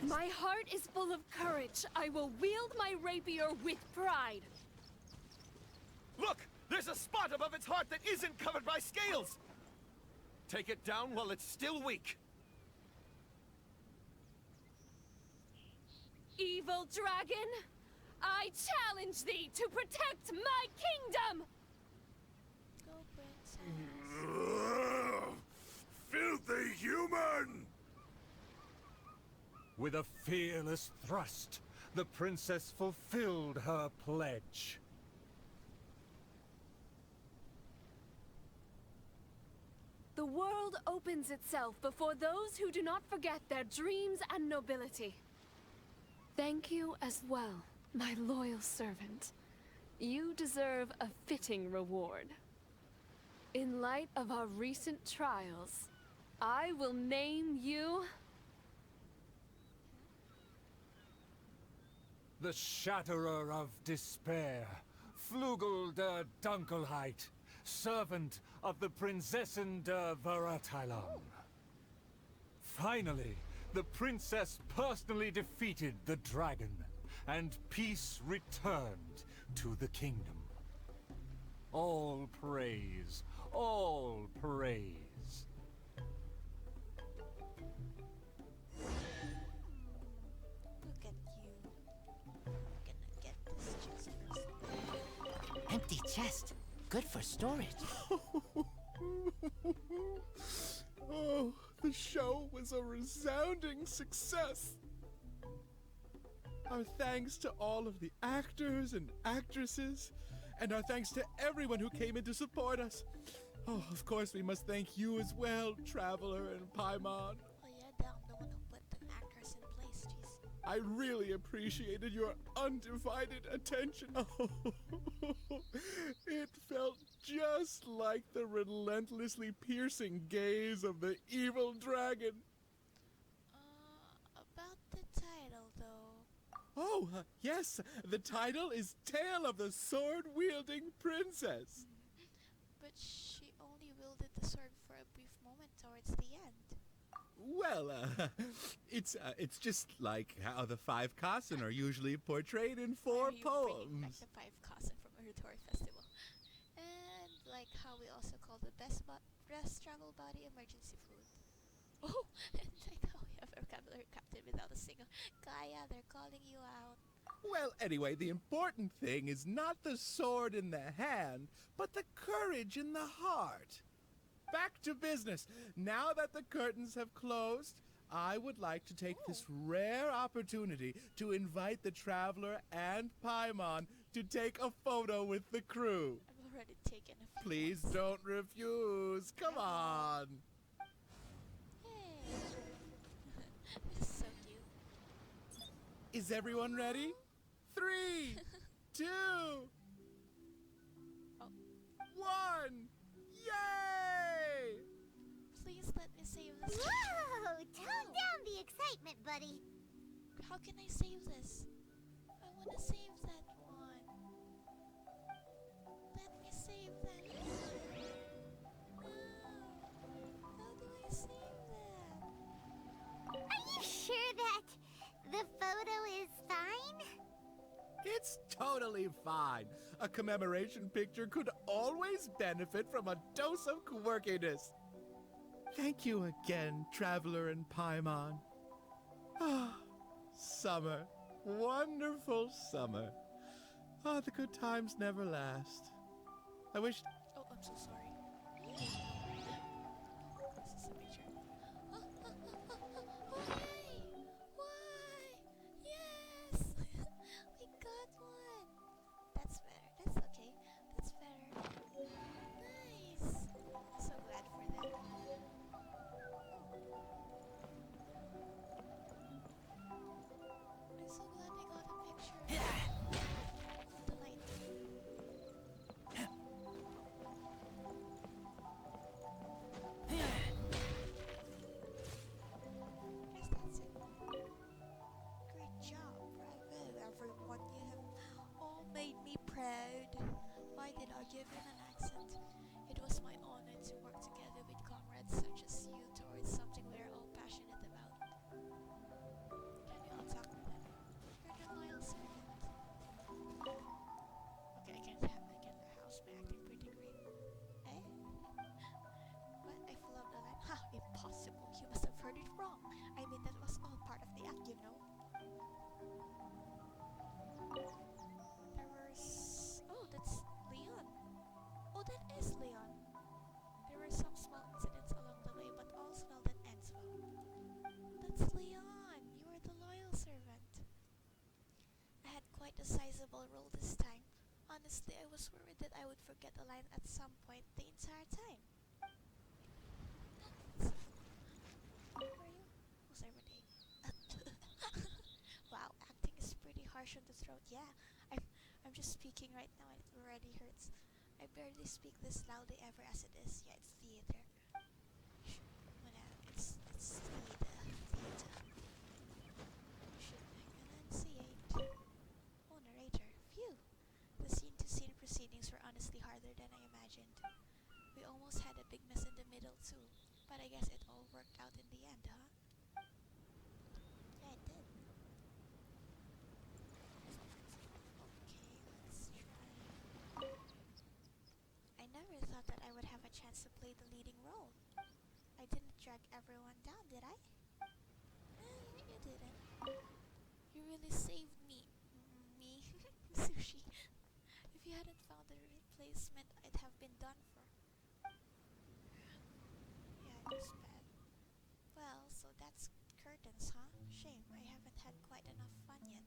My heart is full of courage. I will wield my rapier with pride. Look! There's a spot above its heart that isn't covered by scales! Take it down while it's still weak. Evil dragon, I challenge thee to protect my kingdom! Go, princess. Filthy human! With a fearless thrust, the princess fulfilled her pledge. The world opens itself before those who do not forget their dreams and nobility. Thank you as well, my loyal servant. You deserve a fitting reward. In light of our recent trials, I will name you... The Shatterer of Despair, Flugel der Dunkelheit, servant of the Prinzessin der Verurteilung. Finally, the princess personally defeated the dragon, and peace returned to the kingdom. All praise, all praise. Look at you. Gonna get this chest first. Empty chest. Good for storage. Oh, the show was a resounding success. Our thanks to all of the actors and actresses, and our thanks to everyone who came in to support us. Oh, of course, we must thank you as well, Traveler and Paimon. Oh yeah, I'm the one who put the actors in place, jeez. I really appreciated your undivided attention. Oh, it felt just like the relentlessly piercing gaze of the evil dragon. About the title though. Oh, yes, the title is Tale of the Sword-Wielding Princess. But she only wielded the sword for a brief moment towards the end. Well, it's just like how the five Kassen are usually portrayed in four Are you bringing back poems. the 5 Kassen from Urtor Festival? And like how we also call the best travel body emergency food. Oh, and like how we have a vocabulary captain without a single Kaya, they're calling you out. Well, anyway, the important thing is not the sword in the hand, but the courage in the heart. Back to business. Now that the curtains have closed, I would like to take this rare opportunity to invite the Traveler and Paimon to take a photo with the crew. I've already taken a few. Please don't refuse. Come on. Hey. This is so cute. Is everyone ready? 3, 2, 1. Yay! Please let me save this. Whoa! Tone down the excitement, buddy. How can I save this? I wanna save that one. Let me save that one. No. How do I save that? Are you sure that the photo is fine? It's totally fine. A commemoration picture could always benefit from a dose of quirkiness. Thank you again, Traveler and Paimon. Ah, summer. Wonderful summer. Ah, the good times never last. I wish... Oh, I'm so sorry. This is a picture. Why? Why? Yes! We got one! That's better. That's okay. That's better. Nice! I'm so glad for that. I'm so glad we got a picture. The light. Guess that's it. Great job. Bravo, everyone. You have all made me proud. Why did I give it an accent? It was my honor to work together with comrades such as you towards something we are all passionate about. Can you all talk to them? You're the loyal servant. Okay, I get the house by acting pretty great. Eh? What? I flubbed the line. Ha! Impossible. You must have heard it wrong. I mean, that was all part of the act, you know. There was... Oh, that's Leon. Oh, that is Leon. There were some small incidents along the way, but all's well that ends well. That's Leon. You are the loyal servant. I had quite a sizable role this time. Honestly, I was worried that I would forget a line at some point the entire time. Where are you? Who's everyday? Wow, acting is pretty harsh on the throat. Yeah, I'm just speaking right now and it already hurts. I barely speak this loudly ever as it is. Yeah, it's theater. It's theater. You should enunciate. Oh, narrator. Phew. The scene-to-scene proceedings were honestly harder than I imagined. We almost had a big mess in the middle too, but I guess it all worked out in the end, huh? Yeah, it did. Okay, let's try. I never thought that I would have a chance to play the leading role. I didn't drag everyone down, did I? You didn't. You really saved me. Sushi. If you hadn't found the replacement, I'd have been done for. Yeah, it was bad. Well, so that's curtains, huh? Shame, I haven't had quite enough fun yet.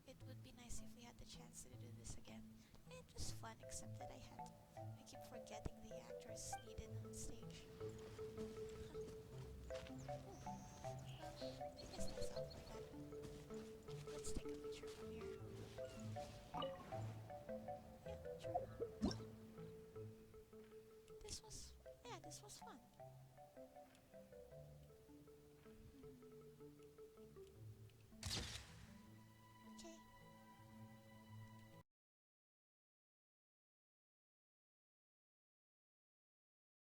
It would be nice if we had the chance to do this again. It was fun, except that I keep forgetting the actors needed on stage. I guess that's all for that. Let's take a picture from here. Yeah, sure. This was fun.